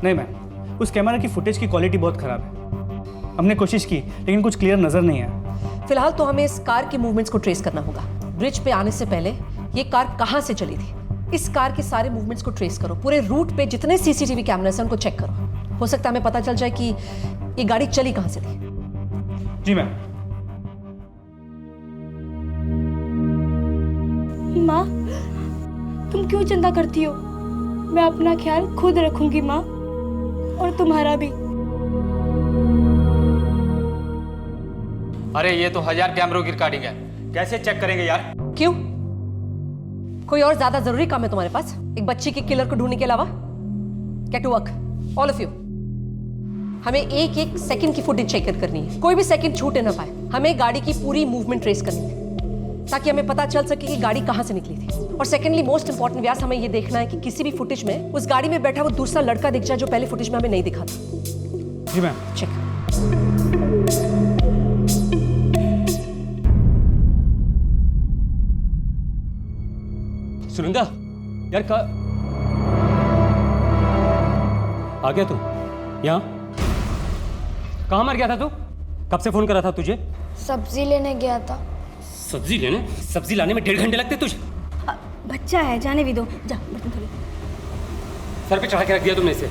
नहीं मैम, उस कैमरा की फुटेज की क्वालिटी बहुत खराब है। हमने कोशिश की लेकिन कुछ क्लियर नजर नहीं आया। फिलहाल तो हमें इस कार की मूवमेंट्स को ट्रेस करना होगा। ब्रिज पे आने से पहले ये कार कहाँ से चली थी, इस कार के सारे मूवमेंट्स को ट्रेस करो। पूरे रूट पे जितने सीसीटीवी कैमरास हैं उनको चेक करो। हो सकता है हमें पता चल जाए कि ये गाड़ी चली कहाँ से थी। जी मैम। माँ, तुम क्यों चिंता करती हो? मैं अपना ख्याल खुद रखूंगी माँ, और तुम्हारा भी। अरे ये तो 1000 कैमरों की रिकॉर्डिंग है, कैसे चेक करेंगे यार? क्यों? कोई और ज्यादा जरूरी काम है तुम्हारे पास एक बच्ची के किलर को ढूंढने के अलावा? Get to work all of you. हमें एक एक सेकंड की फुटेज चेक करनी है, कोई भी सेकंड छूटे ना पाए। हमें गाड़ी की पूरी मूवमेंट ट्रेस करनी है ताकि हमें पता चल सके कि गाड़ी कहां से निकली थी। और सेकेंडली मोस्ट इंपॉर्टेंट व्यास, हमें ये देखना है कि किसी भी फुटेज में उस गाड़ी में बैठा वो दूसरा लड़का दिख जाए जो पहले फुटेज में हमें नहीं दिखा था। जी मैम। चेक। सुनंदा यार, आ गया तू यहाँ? कहाँ मर गया था तू? कब से फोन करा था तुझे? सब्जी लेने गया था। सब्जी लेने? सब्जी लाने में 1.5 घंटे लगते तुझे? बच्चा है, जाने भी दो। जा बर्तन धो ले। सर पे चढ़ा के रख दिया तुमने इसे?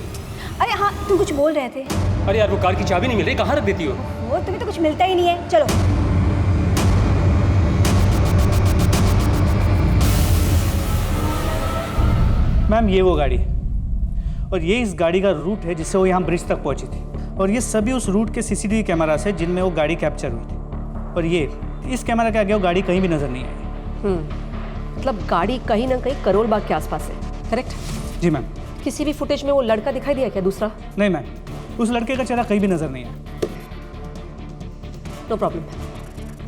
अरे हाँ, तुम कुछ बोल रहे थे। अरे यार, वो कार की चाबी नहीं मिल रही, कहाँ रख देती हो? वो तुम्हें तो कुछ मिलता ही नहीं है। चलो। मैम, ये वो गाड़ी है और ये इस गाड़ी का रूट है जिससे वो यहाँ ब्रिज तक पहुंची थी, और ये सभी उस रूट के सीसीटीवी कैमरा से जिनमें वो गाड़ी कैप्चर हुई थी। और ये इस कैमरा के आगे वो गाड़ी कहीं भी नजर नहीं आई। मतलब गाड़ी कहीं ना कहीं करोल बाग के आसपास है, करेक्ट? जी मैम। किसी भी फुटेज में वो लड़का दिखाई दिया क्या दूसरा? नहीं मैम, उस लड़के का चेहरा कहीं भी नजर नहीं आया। No problem.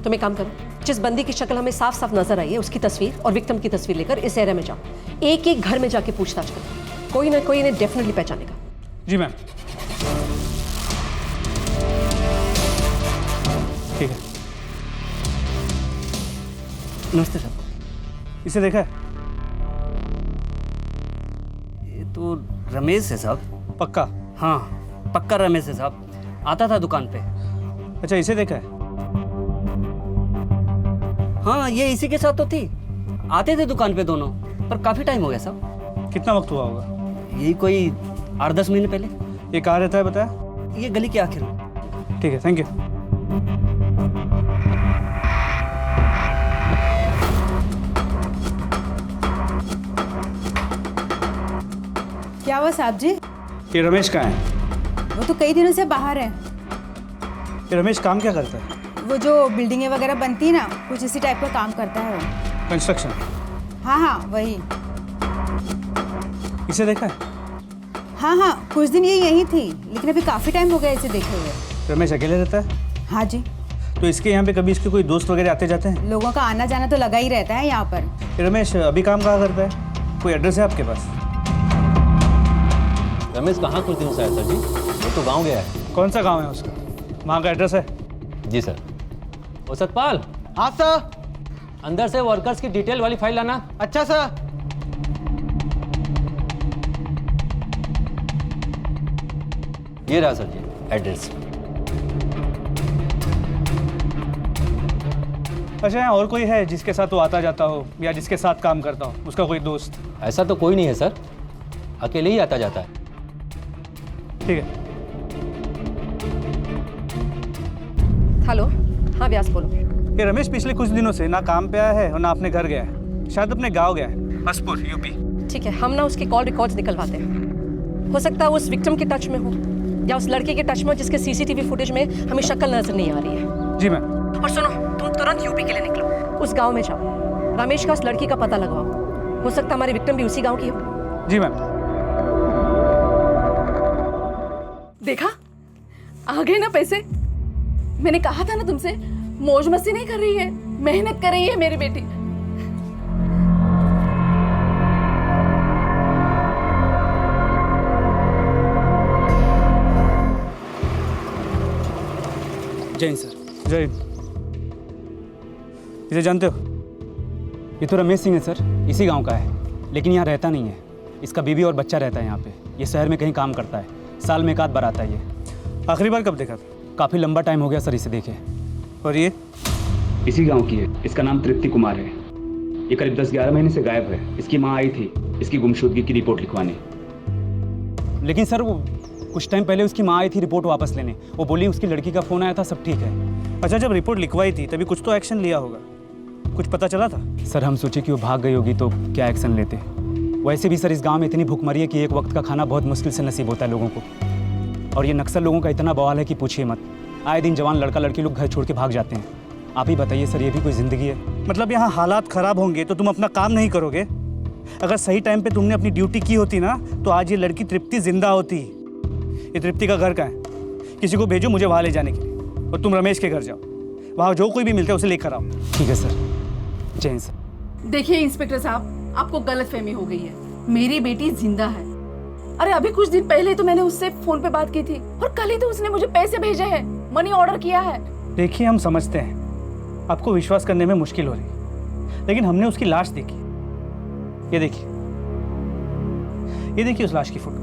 तुम एक काम करो, जिस बंदी की शक्ल हमें साफ साफ नजर आई है उसकी तस्वीर और विक्टिम की तस्वीर लेकर इस एरिया में जाओ। एक एक घर में जाके पूछताछ करो, कोई ना कोई इन्हें डेफिनेटली पहचानेगा। जी मैम। ठीक है। नमस्ते सर। इसे देखा है? ये तो रमेश है साहब। पक्का? हाँ पक्का रमेश है साहब, आता था दुकान पे। अच्छा, इसे देखा है? हाँ ये इसी के साथ तो थी, आते थे दुकान पे दोनों, पर काफी टाइम हो गया साहब। कितना वक्त हुआ होगा? यही कोई 8-10 महीने पहले। ये कहाँ रहता है बताया? ये गली के आखिर में। ठीक है, थैंक यू। क्या हुआ साहब जी? ये रमेश कहाँ है? वो तो कई दिनों से बाहर है। ये रमेश काम क्या करता है? वो जो बिल्डिंगें वगैरह बनती है ना, कुछ इसी टाइप का काम करता है वो। कंस्ट्रक्शन? हाँ हाँ वही। इसे देखा है? हाँ हाँ, कुछ दिन ये यही थी, लेकिन अभी काफ़ी टाइम हो गया इसे देखे हुए। रमेश अकेले रहता है? हाँ जी। तो इसके यहाँ पे कभी इसके कोई दोस्त वगैरह आते जाते हैं? लोगों का आना जाना तो लगा ही रहता है यहाँ पर। ये रमेश अभी काम कहाँ करता है? कोई एड्रेस है आपके पास? रमेश कहाँ कुछ दिनों से आया सर जी, वो तो गाँव गया है। कौन सा गाँव है उसका? वहाँ का एड्रेस है? जी सर। ओ सतपाल। हाँ सर। अंदर से वर्कर्स की डिटेल वाली फाइल लाना। अच्छा सर। ये रहा सर जी एड्रेस। अच्छा, यहाँ और कोई है जिसके साथ वो आता जाता हो या जिसके साथ काम करता हो, उसका कोई दोस्त? ऐसा तो कोई नहीं है सर, अकेले ही आता जाता है। ठीक है। हेलो, हाँ व्यास बोलो। ये रमेश पिछले कुछ दिनों से ना काम पे आया है और ना अपने घर गया है, शायद अपने गांव गया है, हसपुर यूपी। ठीक है, हम ना उसके कॉल रिकॉर्ड्स निकलवाते हैं। हो सकता है उस विक्टिम के टच में हो या उस लड़के के टच में हो जिसके सीसीटीवी फुटेज में हमें शक्ल नजर नहीं आ रही है। जी मैम। और सुनो, तुम तुरंत यूपी के लिए निकलो, उस गांव में जाओ, रमेश का उस लड़की का पता लगवाओ। हो सकता है हमारी विक्टिम भी उसी गांव की हो। जी मैम। देखा, आ गए ना पैसे। मैंने कहा था ना तुमसे, मौज मस्ती नहीं कर रही है, मेहनत कर रही है मेरी बेटी। जय हिंद सर। जय हिंद। इसे जानते हो? ये तो रमेश सिंह है सर, इसी गांव का है, लेकिन यहाँ रहता नहीं है। इसका बीवी और बच्चा रहता है यहाँ पे। ये शहर में कहीं काम करता है, साल में एक आध बार आता है ये। आखिरी बार कब देखा था? काफ़ी लंबा टाइम हो गया सर इसे देखे। और ये? इसी गांव की है, इसका नाम तृप्ति कुमार है। ये करीब 10-11 महीने से गायब है। इसकी माँ आई थी इसकी गुमशुदगी की रिपोर्ट लिखवाने, लेकिन सर वो कुछ टाइम पहले उसकी माँ आई थी रिपोर्ट वापस लेने। वो बोली उसकी लड़की का फ़ोन आया था, सब ठीक है। अच्छा, जब रिपोर्ट लिखवाई थी तभी कुछ तो एक्शन लिया होगा, कुछ पता चला था? सर हम सोचे कि वो भाग गई होगी तो क्या एक्शन लेते। वैसे भी सर इस गांव में इतनी भूखमरी है कि एक वक्त का खाना बहुत मुश्किल से नसीब होता है लोगों को। और ये नक्सल लोगों का इतना बवाल है कि पूछिए मत। आए दिन जवान लड़का लड़की लोग घर छोड़ के भाग जाते हैं। आप ही बताइए सर, ये भी कोई ज़िंदगी है? मतलब यहाँ हालात ख़राब होंगे तो तुम अपना काम नहीं करोगे? अगर सही टाइम पे तुमने अपनी ड्यूटी की होती ना तो आज ये लड़की तृप्ति जिंदा होती। ये तृप्ति का घर कहाँ है? किसी को भेजो मुझे वहाँ ले जाने के लिए, और तुम रमेश के घर जाओ, वहाँ जो कोई भी मिलता है उसे लेकर आओ। ठीक है सर। जय हिंद सर। देखिए इंस्पेक्टर साहब, आपको गलतफहमी हो गई है। मेरी बेटी जिंदा है। अरे अभी कुछ दिन पहले तो मैंने उससे फोन पे बात की थी, और कल ही तो उसने मुझे पैसे भेजे हैं, मनी ऑर्डर किया है। देखिए हम समझते हैं आपको विश्वास करने में मुश्किल हो रही, लेकिन हमने उसकी लाश देखी। ये देखिए, ये देखिए उस लाश की फोटो।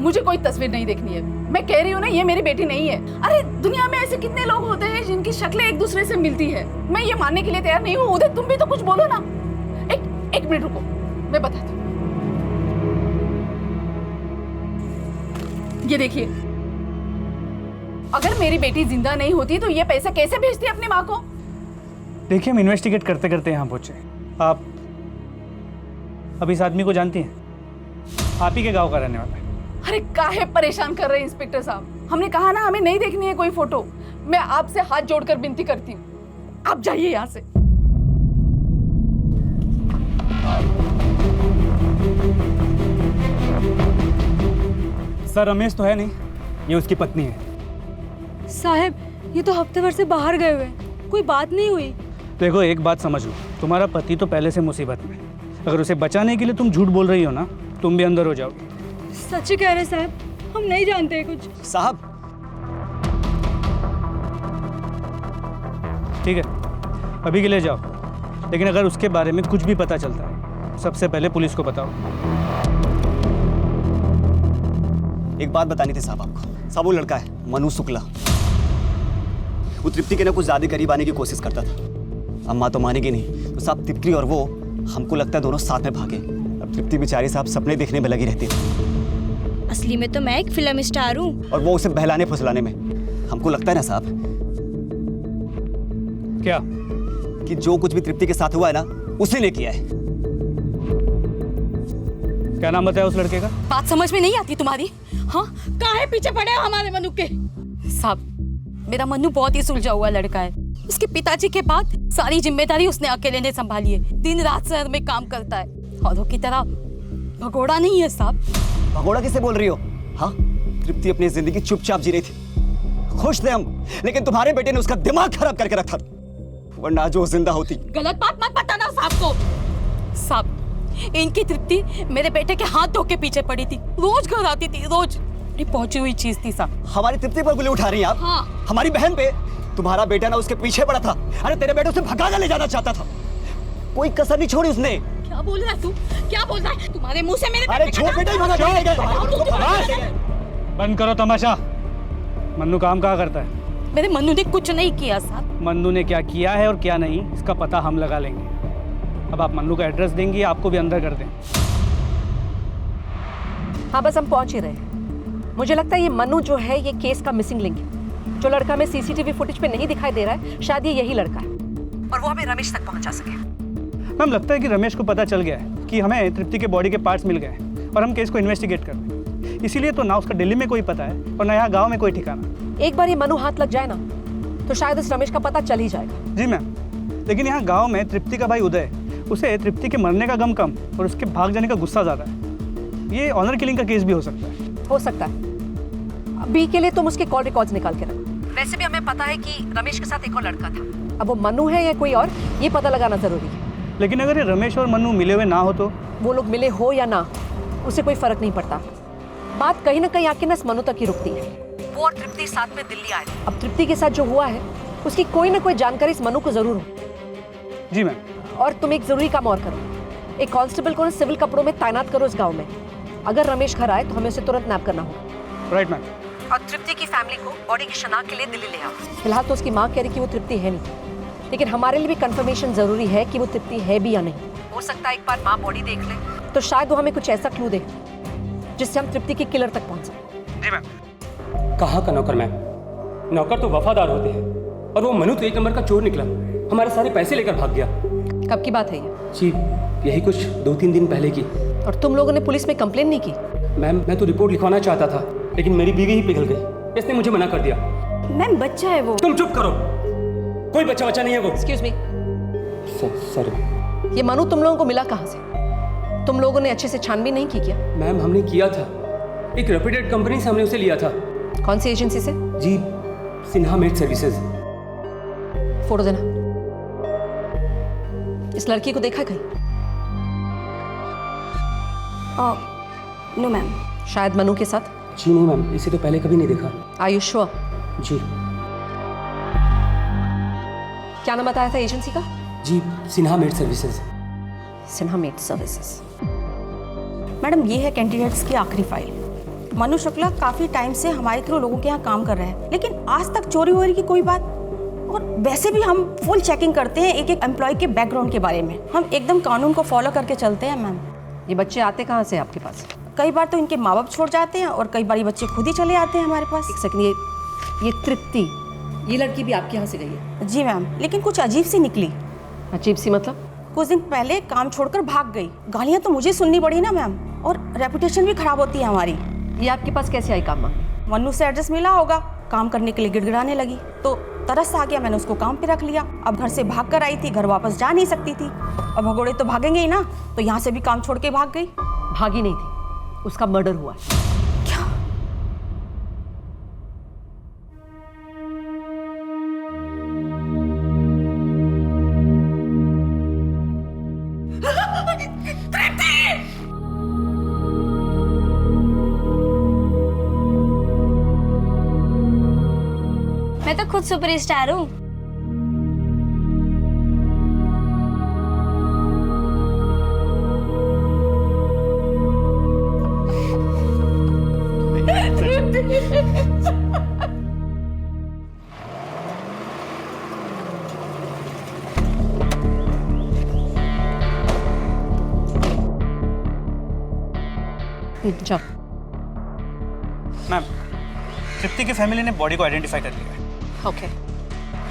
मुझे कोई तस्वीर नहीं देखनी है। मैं कह रही हूँ ना, ये मेरी बेटी नहीं है। अरे दुनिया में ऐसे कितने लोग होते हैं जिनकी शक्लें एक दूसरे से मिलती है। मैं ये मानने के लिए तैयार नहीं हूँ। उदय तुम भी तो कुछ बोलो ना। एक मिनट रुको, मैं बताती हूँ। ये देखिए, अगर मेरी बेटी जिंदा नहीं होती तो ये पैसा कैसे भेजती अपनी माँ को? देखिए हम इन्वेस्टिगेट करते करते यहाँ पहुंचे। आप अब इस आदमी को जानती हैं? आप ही के गांव का रहने वाला है। अरे काहे परेशान कर रहे हैं इंस्पेक्टर साहब? हमने कहा ना हमें नहीं देखनी है कोई फोटो। मैं आपसे हाथ जोड़कर विनती करती हूँ, आप जाइए यहाँ से। सर रमेश तो है नहीं, ये उसकी पत्नी है। साहब, ये तो हफ्ते भर से बाहर गए हुए, कोई बात नहीं हुई। देखो एक बात समझ लो, तुम्हारा पति तो पहले से मुसीबत में। अगर उसे बचाने के लिए तुम झूठ बोल रही हो ना, तुम भी अंदर हो जाओगे। सच कह रहे साहब, हम नहीं जानते कुछ। साहब ठीक है, अभी के लिए जाओ, लेकिन अगर उसके बारे में कुछ भी पता चलता है सबसे पहले पुलिस को बताओ। एक बात बतानी थी साहब आपको। साहब वो लड़का है मनु शुक्ला, वो तृप्ति के ना कुछ ज्यादा करीब आने की कोशिश करता था। अम्मा तो मानेगी नहीं, तो साहब तृप्ति और वो हमको लगता है दोनों साथ में भागे। अब तृप्ति बेचारी साहब सपने देखने में लगी रहती है। असली में तो मैं एक फिल्म स्टार हूँ, और वो उसे बहलाने फुसलाने में। हमको लगता है ना साहब क्या कि जो कुछ भी तृप्ति के साथ हुआ है ना, उसी ने किया है। क्या नाम बताया उस लड़के का? बात समझ में नहीं आती तुम्हारी? हाँ, काहे पीछे पड़े हो हमारे मनु के? साहब मेरा मन्नू बहुत ही सुलझा हुआ लड़का है। उसके पिताजी के बाद सारी जिम्मेदारी उसने अकेले ने संभाली है। दिन रात शहर में काम करता है, औरों की तरह भगोड़ा नहीं है साहब। भगोड़ा किसे बोल रही हो? हाँ, तृप्ति अपनी जिंदगी चुपचाप जी रही थी, खुश थे हम, लेकिन तुम्हारे बेटे ने उसका दिमाग खराब करके रखा, वरना जो जिंदा होती। गलत बात मत बताना साहब को। साहब इनकी तृप्ति मेरे बेटे के हाथ धो के पीछे पड़ी थी, रोज घर आती थी, रोज। ये पहुंची हुई चीज थी साहब। हमारी तृप्ति पर गोली उठा रही हैं आप? हाँ। हमारी बहन पे? तुम्हारा बेटा ना उसके पीछे पड़ा था। अरे तेरे बेटे उसे भगा ले जाना चाहता था, कोई कसर नहीं छोड़ी उसने। क्या बोल रहा है तू? क्या बोल रहा है? तुम्हारे मुंह से मेरे अरे जो बेटा ही भगा। बंद करो तमाशा। मन्नू काम कहाँ करता है? मेरे मन्नू ने कुछ नहीं किया साहब। मन्नू ने क्या किया है और क्या नहीं, इसका पता हम लगा लेंगे। अब आप मन्नू का एड्रेस देंगी, आपको भी अंदर कर दें। हाँ बस हम पहुंच ही रहे हैं। मुझे लगता है ये मन्नू जो है ये केस का मिसिंग लिंक है। जो लड़का में सीसीटीवी फुटेज पे नहीं दिखाई दे रहा है, शायद ये यही लड़का है, और वो हमें रमेश तक पहुंचा सके। मैम लगता है कि रमेश को पता चल गया है कि हमें तृप्ति के बॉडी के पार्ट्स मिल गए हैं और हम केस को इन्वेस्टिगेट कर रहे हैं। इसीलिए तो ना उसका दिल्ली में कोई पता है और ना यहाँ गाँव में कोई ठिकाना। एक बार ये मनु हाथ लग जाए ना तो शायद इस रमेश का पता चल ही जाएगा। जी मैम, लेकिन यहाँ गाँव में तृप्ति का भाई उदय, उसे तृप्ति के मरने का गम कम और उसके भाग जाने का गुस्सा ज्यादा है। ये ऑनर किलिंग का केस भी हो सकता है। हो सकता है। अभी के लिए तुम उसके कॉल रिकॉर्ड्स निकाल के रखो। वैसे भी हमें पता है कि रमेश के साथ एक और लड़का था। अब वो मनु है या कोई और, ये पता लगाना जरूरी है। लेकिन अगर ये रमेश और मनु मिले हुए ना हो तो? वो लोग मिले हो या ना, उससे कोई फर्क नहीं पड़ता। बात कहीं ना कहीं आके ना मनु तक ही रुकती है। वो और तृप्ति साथ में दिल्ली आए। अब तृप्ति के साथ जो हुआ है उसकी कोई ना कोई जानकारी इस मनु को जरूर हो। जी मैम। और तुम एक जरूरी काम और करो, एक कांस्टेबल को सिविल कपड़ों में तैनात करो इस गांव में। अगर रमेश घर आए तो हमें उसे तुरंत नैप करना होगा। Right ma'am. और तृप्ति की फैमिली को बॉडी की शनाख्त के लिए दिल्ली ले आओ। फिलहाल तो उसकी माँ कह रही कि वो तृप्ति है नहीं, लेकिन हमारे लिए भी कंफर्मेशन जरूरी है कि वो तृप्ति है भी या नहीं। हो सकता है एक बार माँ बॉडी देख ले तो शायद वो हमें कुछ ऐसा क्लू दे जिससे हम तृप्ति के किलर तक पहुंच सकें। जी मैम। कहाँ का नौकर मैम? नौकर तो वफादार होते हैं, और वो मनु तो एक नंबर का चोर निकला, हमारे सारे पैसे लेकर भाग गया। कब की बात है ये? जी यही कुछ 2-3 दिन पहले की। और तुम लोगों ने पुलिस में कंप्लेन नहीं की? मैम मैं तो रिपोर्ट लिखवाना चाहता था, लेकिन मेरी बीवी ही पिघल गई, इसने मुझे मना कर दिया। मैम बच्चा है वो। तुम चुप करो, कोई बच्चा नहीं है वो। एक्सक्यूज मी सर, ये मनु तुम लोगों को मिला कहाँ से? तुम लोगों ने अच्छे से छानबीन नहीं की क्या? मैम हमने किया था, एक रेप्यूटेड कंपनी से हमने उसे लिया था। कौन सी एजेंसी से? जी सिन्हा मेड सर्विसेज। फोटो देना। इस लड़की को देखा कहीं? No ma'am. शायद मनु के साथ? जी नहीं मैम, इसे तो पहले कभी नहीं देखा। Are you sure? जी। क्या नाम बताया था एजेंसी का? जी Sinha maid services. Sinha maid services. Madam ये है कैंडिडेट्स की आखिरी फाइल। मनु शुक्ला काफी टाइम से हमारे थ्रू लोगों के यहाँ काम कर रहे हैं, लेकिन आज तक चोरी वोरी की कोई बात। और वैसे भी हम फुल चेकिंग करते हैं एक एक एम्प्लॉय के बैकग्राउंड के बारे में। हम एकदम कानून को फॉलो करके चलते हैं मैम। ये बच्चे आते कहाँ से आपके पास? कई बार तो इनके माँ बाप छोड़ जाते हैं और कई बार ये बच्चे खुद ही चले आते हैं हमारे पास। एक सेकंड, ये तृप्ति, ये लड़की भी आपके यहाँ से गई है? जी मैम, लेकिन कुछ अजीब सी निकली। अजीब सी मतलब? कुछ दिन पहले काम छोड़कर भाग गई। गालियाँ तो मुझे सुननी पड़ी ना मैम, और रेपुटेशन भी खराब होती है हमारी। ये आपके पास कैसे आई काम मांगने? मन्नू से एड्रेस मिला होगा, काम करने के लिए गिड़गिड़ाने लगी तो तरस आ गया, मैंने उसको काम पे रख लिया। अब घर से भाग कर आई थी, घर वापस जा नहीं सकती थी। अब भगोड़े तो भागेंगे ही ना, तो यहाँ से भी काम छोड़ के भाग गई। भागी नहीं थी, उसका मर्डर हुआ है। क्या? मैं तो खुद सुपरस्टार हूँ। जाओ। मैम तृप्ति की फैमिली ने बॉडी को आइडेंटिफाई कर लिया है। ओके।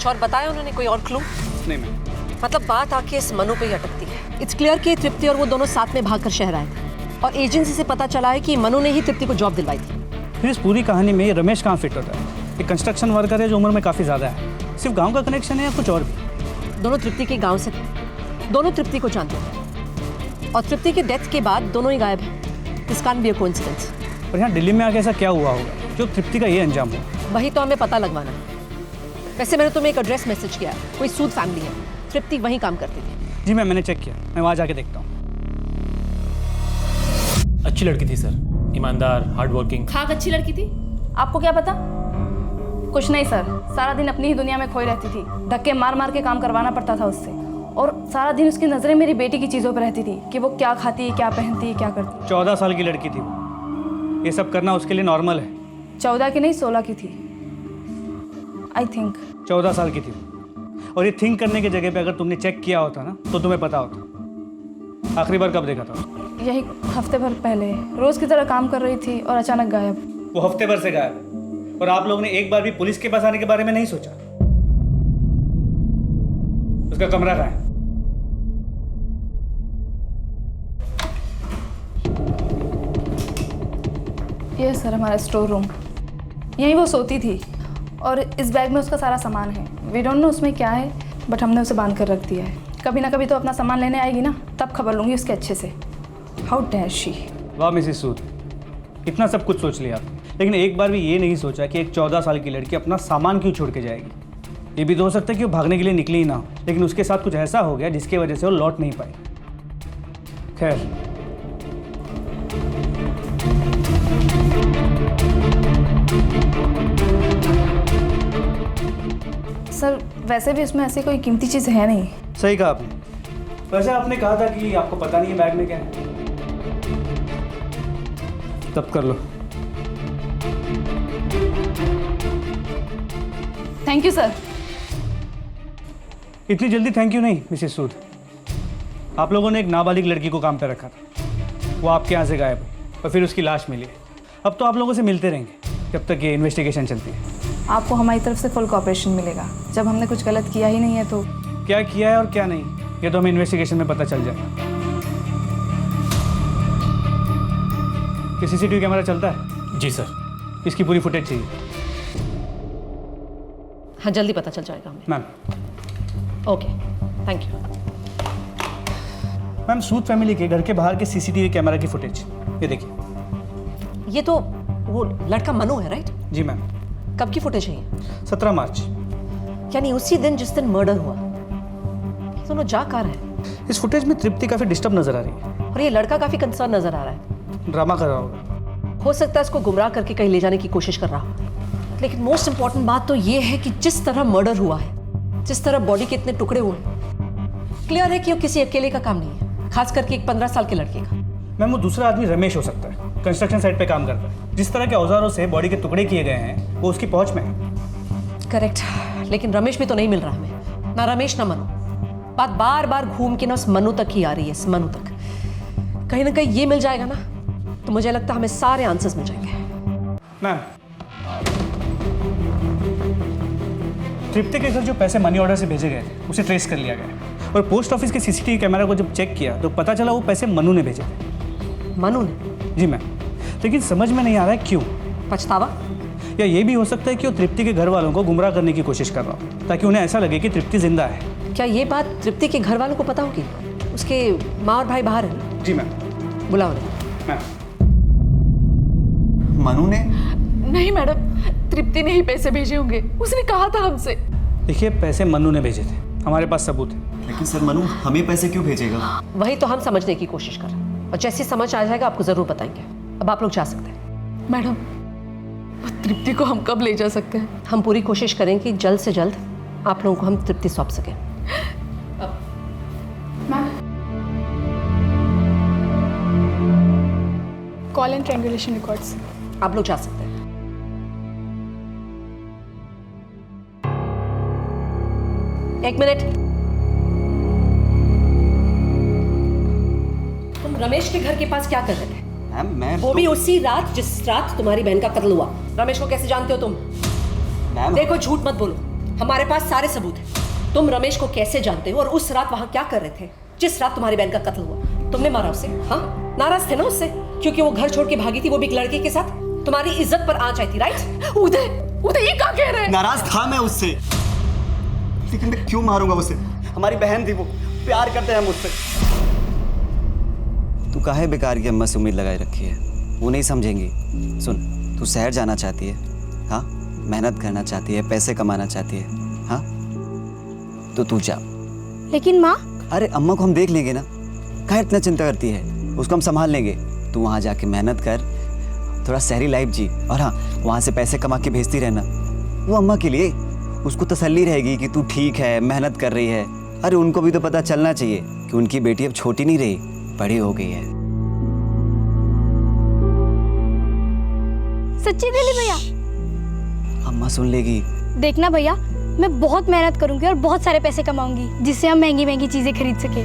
और बताया उन्होंने कोई और क्लू? नहीं मैम। मतलब बात आके इस मनु पे ही अटकती है। इट्स क्लियर कि तृप्ति और वो दोनों साथ में भागकर शहर आए थे, और एजेंसी से पता चला है कि मनु ने ही तृप्ति को जॉब दिलवाई थी। फिर इस पूरी कहानी में रमेश कहाँ फिट होता है? एक कंस्ट्रक्शन वर्कर है जो उम्र में काफ़ी ज़्यादा है। सिर्फ गांव का कनेक्शन है या कुछ और भी? दोनों तृप्ति के गांव से थे, दोनों तृप्ति को जानते थे, और तृप्ति के डेथ के बाद दोनों ही गायब हैं। This can't be a coincidence. और यहाँ दिल्ली में आके ऐसा क्या हुआ होगा जो तृप्ति का ये अंजाम हो? वही तो हमें पता लगवाना है। वैसे मैंने तुम्हें एक एड्रेस मैसेज किया है, कोई सूद फैमिली है, तृप्ति वहीं काम करती थी। जी मैंने चेक किया, मैं वहाँ जाके देखता हूँ। अच्छी लड़की थी सर, ईमानदार, हार्ड वर्किंग। खाक अच्छी लड़की थी, आपको क्या पता? कुछ नहीं सर, सारा दिन अपनी ही दुनिया में खोई रहती थी। धक्के मार मार के काम करवाना पड़ता था उससे, और सारा दिन उसकी नजरें मेरी बेटी की चीज़ों पर रहती थी कि वो क्या खाती, क्या पहनती, क्या करती। 14 साल की लड़की थी वो, ये सब करना उसके लिए नॉर्मल है। 14 की नहीं 16 की थी आई थिंक। 14 साल की थी, और ये थिंक करने की जगह पे अगर तुमने चेक किया होता ना तो तुम्हें पता होता। आखिरी बार कब देखा था? यही हफ्ते भर पहले। रोज की तरह काम कर रही थी और अचानक गायब। वो हफ्ते भर से गायब, और आप लोगों ने एक बार भी पुलिस के पास आने के बारे में नहीं सोचा? उसका कमरा कहाँ है? ये सर हमारा स्टोर रूम, यहीं वो सोती थी, और इस बैग में उसका सारा सामान है। वी डोंट नो उसमें क्या है, बट हमने उसे बांध कर रख दिया है। कभी ना कभी तो अपना सामान लेने आएगी ना, तब खबर लूँगी उसके अच्छे से। How dare she. वाह मिसेस सूद, इतना सब कुछ सोच लिया आपने, लेकिन एक बार भी ये नहीं सोचा कि एक 14 साल की लड़की अपना सामान क्यों छोड़ के जाएगी। ये भी तो हो सकता है कि वो भागने के लिए निकली ही ना हो, लेकिन उसके साथ कुछ ऐसा हो गया जिसकी वजह से वो लौट नहीं पाई। खैर, सर वैसे भी उसमें ऐसी कोई कीमती चीज़ है नहीं। सही कहा आपने। वैसे आपने कहा था कि आपको पता नहीं है बैग में क्या है। तब कर लो। Thank you sir. इतनी जल्दी थैंक यू नहीं मिसेस सूद। आप लोगों ने एक नाबालिग लड़की को काम पे रखा था, वो आपके यहाँ से गायब हुई और फिर उसकी लाश मिली। अब तो आप लोगों से मिलते रहेंगे जब तक ये इन्वेस्टिगेशन चलती है। आपको हमारी तरफ से फुल कोऑपरेशन मिलेगा। जब हमने कुछ गलत किया ही नहीं है तो क्या किया है और क्या नहीं, ये तो हमें इन्वेस्टिगेशन में पता चल जाएगा। ये सीसीटीवी कैमरा चलता है? जी सर। इसकी पूरी फुटेज चाहिए। हाँ, जल्दी पता चल जाएगा हमें। Ma'am. Okay, thank you. Ma'am, Sood family के घर के बाहर के सीसीटीवी कैमरा की फुटेज ये देखिए। ये तो वो लड़का मनु है, राइट? जी मैम। कब की फुटेज है ये? 17 मार्च, यानी उसी दिन जिस दिन मर्डर हुआ। ये दोनों जा कहाँ रहे हैं? इस फुटेज में तृप्ति काफी डिस्टर्ब नजर आ रही है और ये लड़का काफी कंसर्न नजर आ रहा है। ड्रामा कर रहा होगा। हो सकता है इसको गुमराह करके कहीं ले जाने की कोशिश कर रहा हो। लेकिन मोस्ट इंपॉर्टेंट बात तो ये है कि जिस तरह मर्डर हुआ है, जिस तरह बॉडी के इतने टुकड़े हुए, क्लियर है कि वो किसी अकेले का काम नहीं है, खास करके एक 15 साल के लड़के का। मैम, वो दूसरा आदमी रमेश हो सकता है, कंस्ट्रक्शन साइट पे काम करता है। जिस तरह के औजारों से बॉडी के टुकड़े किए गए हैं वो उसकी पहुंच में है। करेक्ट, लेकिन रमेश भी तो नहीं मिल रहा हमें। ना रमेश ना मनु। बात बार बार घूम के ना उस मनु तक ही आ रही है, इस मनु तक। कहीं ना कहीं ये मिल जाएगा ना तो मुझे लगता है हमें सारे आंसर्स मिल जाएंगे। मैम, तृप्ति के घर जो पैसे मनी ऑर्डर से भेजे गए थे उसे ट्रेस कर लिया गया और पोस्ट ऑफिस के सीसीटीवी कैमरा को जब चेक किया तो पता चला वो पैसे मनु ने भेजे थे। मनु ने? जी मैम, लेकिन समझ में नहीं आ रहा है क्यों। पछतावा? या ये भी हो सकता है कि वो तृप्ति के घर वालों को गुमराह करने की कोशिश कर रहा हो ताकि उन्हें ऐसा लगे कि तृप्ति जिंदा है। क्या ये बात तृप्ति के घर वालों को पता होगी? उसके माँ और भाई बाहर हैं। जी मैम। बुलाओ उन्हें। मैम। मनु ने? नहीं मैडम, तृप्ति ने ही पैसे भेजे होंगे, उसने कहा था हमसे। देखिए, पैसे मनु ने भेजे थे, हमारे पास सबूत है। लेकिन सर, मनु हमें पैसे क्यों भेजेगा? वही तो हम समझने की कोशिश कर रहे हैं और जैसे समझ आ जाएगा आपको जरूर बताएंगे। अब आप लोग जा सकते हैं। मैडम, तृप्ति को हम कब ले जा सकते हैं? हम पूरी कोशिश करें कि जल्द से जल्द आप लोगों को हम तृप्ति सौंप सकें। Call and triangulation records. आप लोग जा सकते हैं। एक मिनट। तुम रमेश के घर के पास क्या कर रहे थे? मैं वो भी उसी रात जिस रात तुम्हारी बहन का कत्ल हुआ। रमेश को कैसे जानते हो तुम? देखो, झूठ मत बोलो, हमारे पास सारे सबूत हैं। तुम रमेश को कैसे जानते हो और उस रात वहां क्या कर रहे थे जिस रात तुम्हारी बहन का कत्ल हुआ? तुमने मारा उसे? हाँ, नाराज थे ना उससे क्योंकि वो घर छोड़ के भागी थी, वो भी एक लड़के के साथ। तुम्हारी इज्जत पर आंच आई थी, राइट? उदय ये क्या कह रहे हैं? नाराज था मैं उससे, लेकिन मैं क्यों मारूंगा उसे? हमारी बहन थी वो, प्यार करते हैं मुझसे। तू काहे बेकार की अम्मा से उम्मीद लगाए रखी है? वो नहीं समझेंगी। सुन, तू शहर जाना चाहती है, हाँ, मेहनत करना चाहती है, पैसे कमाना चाहती है, हाँ, तो तू जा। लेकिन माँ? अरे अम्मा को हम देख लेंगे ना, काहे इतना चिंता करती है? उसको हम संभाल लेंगे। तू वहाँ जाके मेहनत कर, थोड़ा शहरी लाइफ जी, और हाँ, वहाँ से पैसे कमा के भेजती रहना। वो अम्मा के लिए, उसको तसल्ली रहेगी कि तू ठीक है, मेहनत कर रही है। अरे उनको भी तो पता चलना चाहिए कि उनकी बेटी अब छोटी नहीं रही, बड़ी हो गई है। सच्ची दिली भैया? अम्मा सुन लेगी। देखना भैया, मैं बहुत मेहनत करूंगी और बहुत सारे पैसे कमाऊंगी जिससे हम महंगी महंगी चीजें खरीद सके।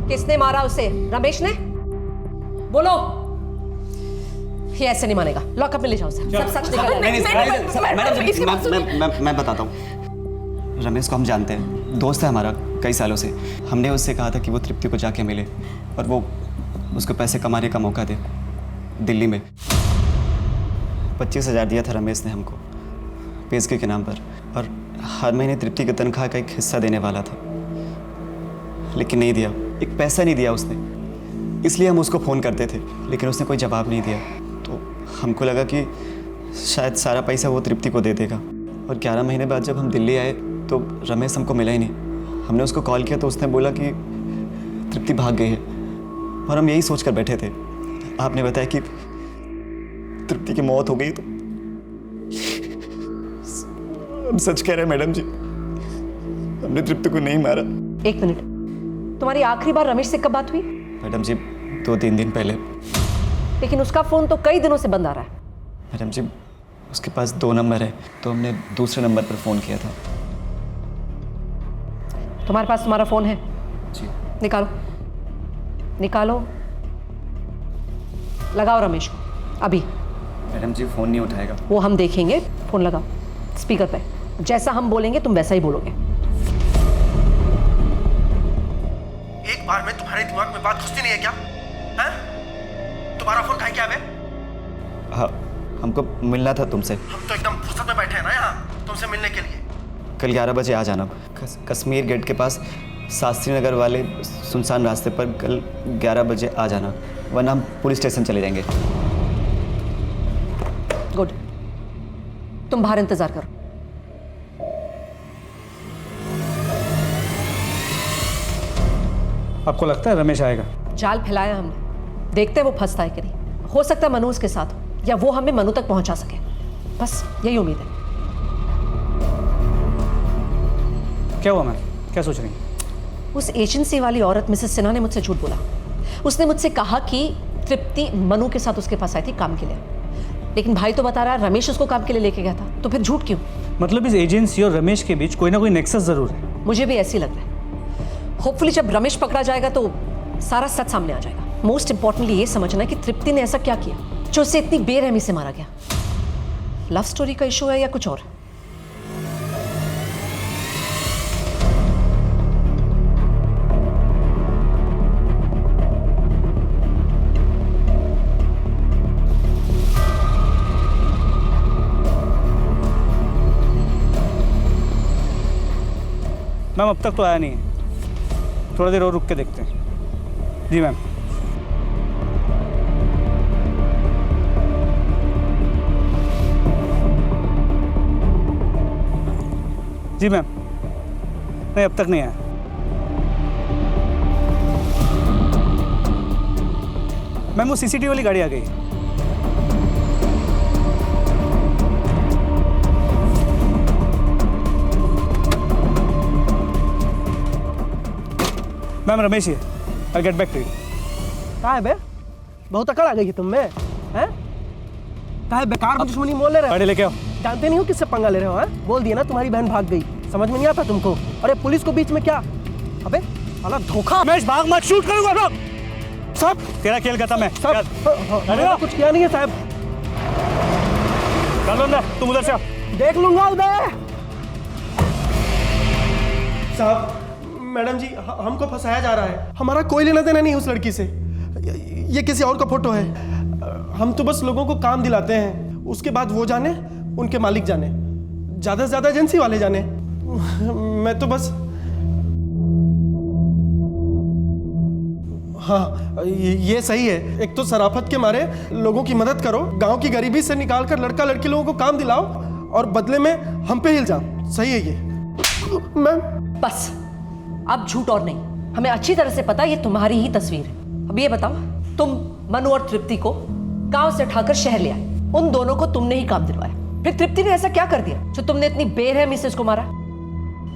किसने मारा उसे? रमेश ने? बोलो। ये ऐसे नहीं मानेगा, लॉकअप में ले जाओ उसे। सब सच निकल मैं बताता हूँ। रमेश को हम जानते हैं, दोस्त है हमारा कई सालों से। हमने उससे कहा था कि वो तृप्ति को जाके मिले और वो उसको पैसे कमाने का मौका दे। दिल्ली में 25,000 दिया था रमेश ने हमको पेशगी के नाम पर, और हर महीने तृप्ति की तनख्वाह का एक हिस्सा देने वाला था। लेकिन नहीं दिया, एक पैसा नहीं दिया उसने। इसलिए हम उसको फ़ोन करते थे, लेकिन उसने कोई जवाब नहीं दिया। तो हमको लगा कि शायद सारा पैसा वो तृप्ति को दे देगा। और 11 महीने बाद जब हम दिल्ली आए तो रमेश हमको मिला ही नहीं। हमने उसको कॉल किया तो उसने बोला कि तृप्ति भाग गई है। और हम यही सोच कर बैठे थे, आपने बताया कि तृप्ति की मौत हो गई। तो हम सच कह रहे हैं मैडम जी, हमने तृप्ति को नहीं मारा। एक मिनट, तुम्हारी आखिरी बार रमेश से कब बात हुई? मैडम जी 2-3 दिन पहले। लेकिन उसका फोन तो कई दिनों से बंद आ रहा है। मैडम जी उसके पास 2 नंबर है, तो हमने दूसरे नंबर पर फ़ोन किया था। तुम्हारे पास तुम्हारा फोन है? जी। निकालो, निकालो, लगाओ रमेश को अभी। मैडम जी फ़ोन नहीं उठाएगा। वो हम देखेंगे। फोन लगाओ स्पीकर पे, जैसा हम बोलेंगे तुम वैसा ही बोलोगे। एक बार में तुम्हारे दिमाग में बात घुसती नहीं है क्या? हैं? तुम्हारा फोन कहाँ क्या है? हाँ, हमको मिलना था तुमसे। हम तो एकदम फुर्सत में बैठे हैं ना यहाँ तुमसे मिलने के लिए। कल 11 बजे आ जाना। कश्मीर गेट के पास शास्त्री नगर वाले सुनसान रास्ते पर कल 11 बजे आ जाना, वरना हम पुलिस स्टेशन चले जाएंगे। गुड, तुम बाहर इंतजार करो। आपको लगता है रमेश आएगा? जाल फैलाया हमने, देखते हैं वो फंसता है कि नहीं। हो सकता है मनु उसके साथ हो, या वो हमें मनु तक पहुंचा सके। बस यही उम्मीद है। क्या हुआ मैम, क्या सोच रही हैं? उस एजेंसी वाली औरत मिसेस सिन्हा ने मुझसे झूठ बोला। उसने मुझसे कहा कि तृप्ति मनु के साथ उसके पास आई थी काम के लिए, लेकिन भाई तो बता रहा है रमेश उसको काम के लिए लेके गया था। तो फिर झूठ क्यों? मतलब इस एजेंसी और रमेश के बीच कोई ना कोई नेक्सस जरूर है। मुझे भी ऐसे ही लग रहा है। होपफुली जब रमेश पकड़ा जाएगा तो सारा सच सामने आ जाएगा। मोस्ट इंपॉर्टेंटली ये समझना कि तृप्ति ने ऐसा क्या किया जो उसे इतनी बेरहमी से मारा गया। लव स्टोरी का इशू है या कुछ और? मैम अब तक तो आया नहीं है, थोड़ा देर और रुक के देखते हैं। जी मैम। जी मैम, नहीं अब तक नहीं आया। मैम वो सीसीटीवी वाली गाड़ी आ गई। मैम रमेश ही है, I'll get back to you। कहाँ है बे? बहुत अकड़ आ गई है तुम में, हैं? कहाँ है बेकार में दुश्मनी मोल ले रहे हो? गाड़ी लेके आओ। जानते नहीं हो किससे पंगा ले रहे हो? हैं? बोल दिया ना तुम्हारी बहन भाग गई, समझ में नहीं आता तुमको? अरे पुलिस को बीच में क्या? अबे साला धोखा। रमेश भाग मत, शूट करूंगा सब। सब तेरा खेल खत्म है। सब कुछ किया नहीं है साहब। चलो ना, तुम उधर से आओ। देख लूंगा उधर। साहब मैडम जी हमको फंसाया जा रहा है। हमारा कोई लेना देना नहीं उस लड़की से। ये किसी और का फोटो है। हम तो बस लोगों को काम दिलाते हैं, उसके बाद वो जाने, उनके मालिक जाने, ज्यादा से ज्यादा एजेंसी वाले जाने। मैं तो बस हाँ ये सही है। एक तो शराफत के मारे लोगों की मदद करो, गांव की गरीबी से निकाल कर लड़का लड़की लोगों को काम दिलाओ और बदले में हम पे इल्जाम। सही है ये मैम। बस अब झूठ और नहीं, हमें अच्छी तरह से पता ये तुम्हारी ही तस्वीर है। अब ये बताओ, तुम मनु और तृप्ति को गांव से उठाकर शहर ले आए, उन दोनों को तुमने ही काम दिलवाया। फिर तृप्ति ने ऐसा क्या कर दिया जो तुमने इतनी बेरहमी से उसको मारा?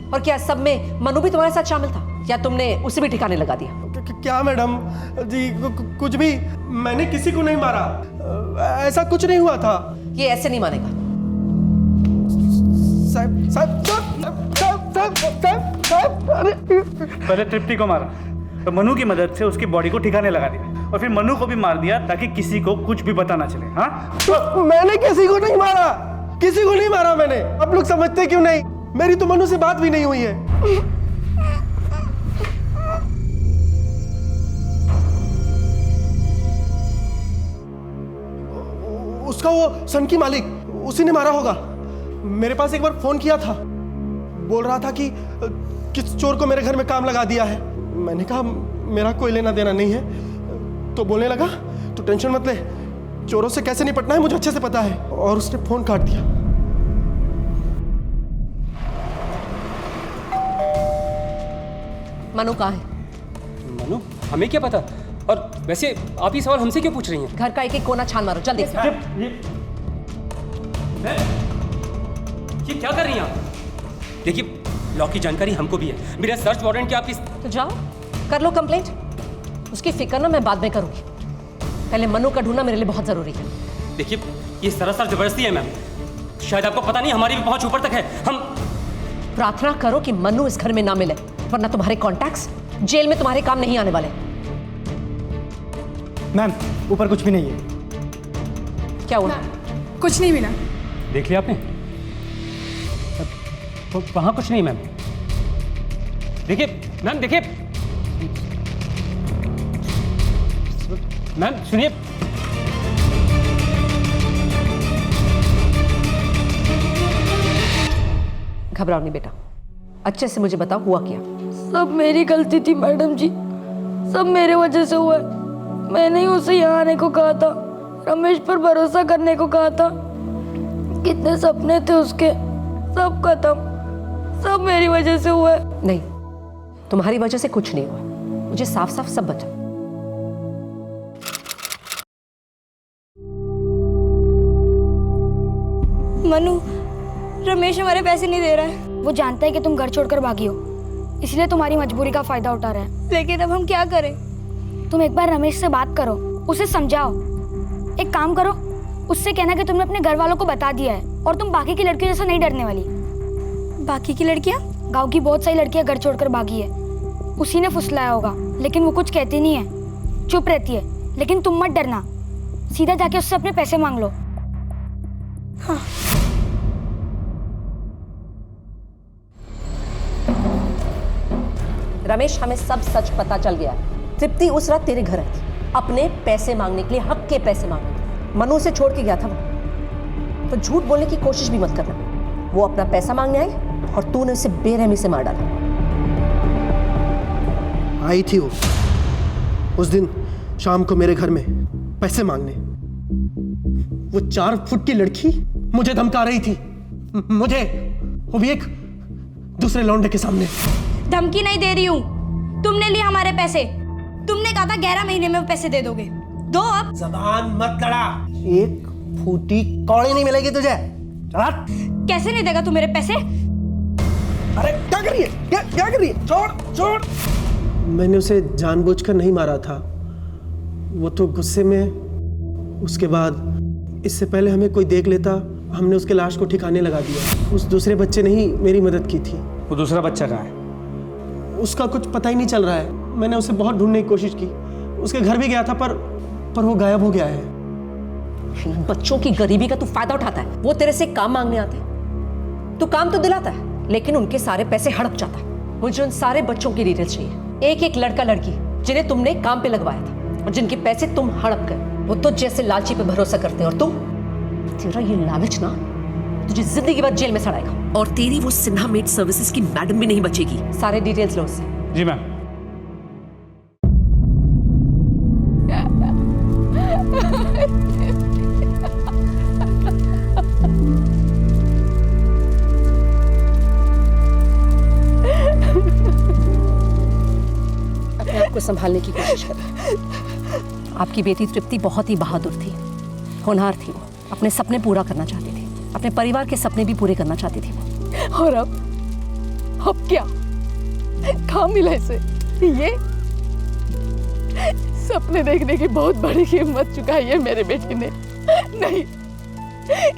और क्या सब में मनु भी तुम्हारे साथ शामिल था, या तुमने उसे भी ठिकाने लगा दिया? क्या मैडम जी, कुछ भी, मैंने किसी को नहीं मारा, ऐसा कुछ नहीं हुआ था। ये ऐसे नहीं मानेगा। पहले तृप्ति को मारा, तो मनु की मदद से उसकी बॉडी को ठिकाने लगा दिया, और फिर मनु को भी मार दिया ताकि किसी को कुछ भी पता ना चले। हाँ तो मैंने किसी को नहीं मारा, किसी को नहीं मारा मैंने। आप लोग समझते क्यों नहीं? मेरी तो मनु से बात भी नहीं हुई है। उसका वो सन की मालिक, उसी ने मारा होगा। मेरे पास एक बार फोन किया था, बोल रहा था कि किस चोर को मेरे घर में काम लगा दिया है। मैंने कहा मेरा कोई लेना देना नहीं है, तो बोलने लगा तो टेंशन मत ले, चोरों से कैसे निपटना है मुझे अच्छे से पता है, और उसने फोन काट दिया। मनु कहाँ है? मनु, हमें क्या पता? और वैसे आप ये सवाल हमसे क्यों पूछ रही हैं? घर का एक एक कोना छान मारो जल्दी। ये क्या कर रही हैं आप? देखिए, लॉ की जानकारी हमको भी है, मेरा सर्च वारंट क्या आपकी? तो जाओ कर लो कंप्लेंट, उसकी फिक्र ना मैं बाद में करूंगी, पहले मनु का ढूंढना मेरे लिए बहुत जरूरी है। देखिए, ये सरासर जबरदस्ती है मैम, शायद आपको पता नहीं हमारी भी पहुंच ऊपर तक है। हम प्रार्थना करो कि मनु इस घर में ना मिले, वरना तुम्हारे कॉन्टैक्ट्स जेल में तुम्हारे काम नहीं आने वाले। मैम ऊपर कुछ भी नहीं है। क्या हुआ? कुछ नहीं मिला। देख लिया आपने? वहां कुछ नहीं मैम। देखिए मैम, देखिए मैम, सुनिए। घबराओ नहीं बेटा, अच्छे से मुझे बताओ हुआ क्या। सब मेरी गलती थी मैडम जी, सब मेरे वजह से हुआ है। मैंने ही उसे यहाँ आने को कहा था, रमेश पर भरोसा करने को कहा था। कितने सपने थे उसके, सब खत्म, सब मेरी वजह से हुआ है। नहीं, तुम्हारी वजह से कुछ नहीं हुआ, मुझे साफ साफ सब बता। मनु, रमेश हमारे पैसे नहीं दे रहा है। वो जानता है कि तुम घर छोड़कर भागी हो, इसलिए तुम्हारी मजबूरी का फायदा उठा रहा है। लेकिन अब हम क्या करें? तुम एक बार रमेश से बात करो, उसे समझाओ। एक काम करो, उससे कहना कि तुमने अपने घर वालों को बता दिया है और तुम बाकी की लड़कियों जैसा नहीं डरने वाली। बाकी की लड़कियां? गांव की बहुत सारी लड़कियां घर छोड़कर भागी है, उसी ने फुसलाया होगा। लेकिन वो कुछ कहती नहीं है, चुप रहती है। लेकिन तुम मत डरना, सीधा जाके उससे अपने पैसे मांग लो। हाँ। रमेश, हमें सब सच पता चल गया। तृप्ति उस रात तेरे घर आई थी अपने पैसे मांगने के लिए, हक के पैसे मांगने के लिए। मनु से छोड़ के गया था वो, तो झूठ बोलने की कोशिश भी मत करना। वो अपना पैसा मांगने आई और तूने उसे बेरहमी से मार डाला। आई थी वो उस दिन शाम को मेरे घर में पैसे मांगने। वो 4 फुट की लड़की मुझे धमका रही थी, मुझे, वो भी एक दूसरे लौंडे के सामने। धमकी नहीं दे रही हूँ, तुमने लिए हमारे पैसे। तुमने कहा था 11 महीने में पैसे दे दोगे, दो अब। जबान मत लड़ा, एक फूटी कौड़ी नहीं मिलेगी तुझे। चला। कैसे नहीं देगा तू मेरे पैसे? अरे क्या कर रही है, क्या कर रही है? छोड़ छोड़। मैंने उसे जानबूझकर नहीं मारा था, वो तो गुस्से में। उसके बाद इससे पहले हमें कोई देख लेता, हमने उसके लाश को ठिकाने लगा दिया। उस दूसरे बच्चे ने ही मेरी मदद की थी। वो दूसरा बच्चा कहाँ है? उसका कुछ पता ही नहीं चल रहा है। मैंने उसे बहुत ढूंढने की कोशिश की, उसके घर भी गया था, पर वो गायब हो गया है। बच्चों की गरीबी का तू फायदा उठाता है। वो तेरे से काम मांगने आते हैं, तू काम तो दिलाता है, लेकिन उनके सारे पैसे हड़प जाता है। मुझे उन सारे बच्चों की डिटेल्स चाहिए, एक एक लड़का लड़की जिन्हें तुमने काम पे लगवाया था और जिनके पैसे तुम हड़प गए। वो तो जैसे लालची पे भरोसा करते हैं, और तुम, तेरा ये लालच ना तुझे जिंदगी भर जेल में सड़ाएगा। और तेरी वो सिन्हा मेड सर्विसेज की मैडम भी नहीं बचेगी। सारे डिटेल्स लो उससे। जी मैम। अपने आप को संभालने की कोशिश करें। आपकी बेटी तृप्ति बहुत ही बहादुर थी, होनहार थी। वो अपने सपने पूरा करना चाहती थी, अपने परिवार के सपने भी पूरे करना चाहती थी वो। और अब क्या काम मिला इसे? ये सपने देखने की बहुत बड़ी कीमत चुकाई है मेरे बेटे ने। नहीं,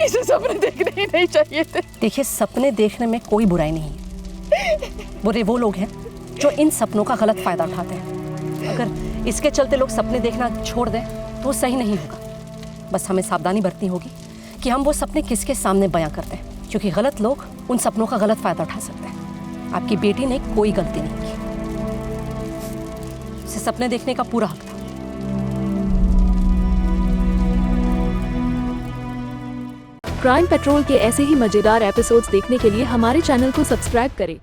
इसे सपने देखने ही नहीं चाहिए थे। देखिए, सपने देखने में कोई बुराई नहीं है। बुरे वो लोग हैं जो इन सपनों का गलत फायदा उठाते हैं। अगर इसके चलते लोग सपने देखना छोड़ दें तो सही नहीं होगा। बस हमें सावधानी बरतनी होगी कि हम वो सपने किसके सामने बयां करते हैं, क्योंकि गलत लोग उन सपनों का गलत फायदा उठा सकते हैं। आपकी बेटी ने कोई गलती नहीं की, उसे सपने देखने का पूरा हक था। क्राइम पेट्रोल के ऐसे ही मजेदार एपिसोड्स देखने के लिए हमारे चैनल को सब्सक्राइब करें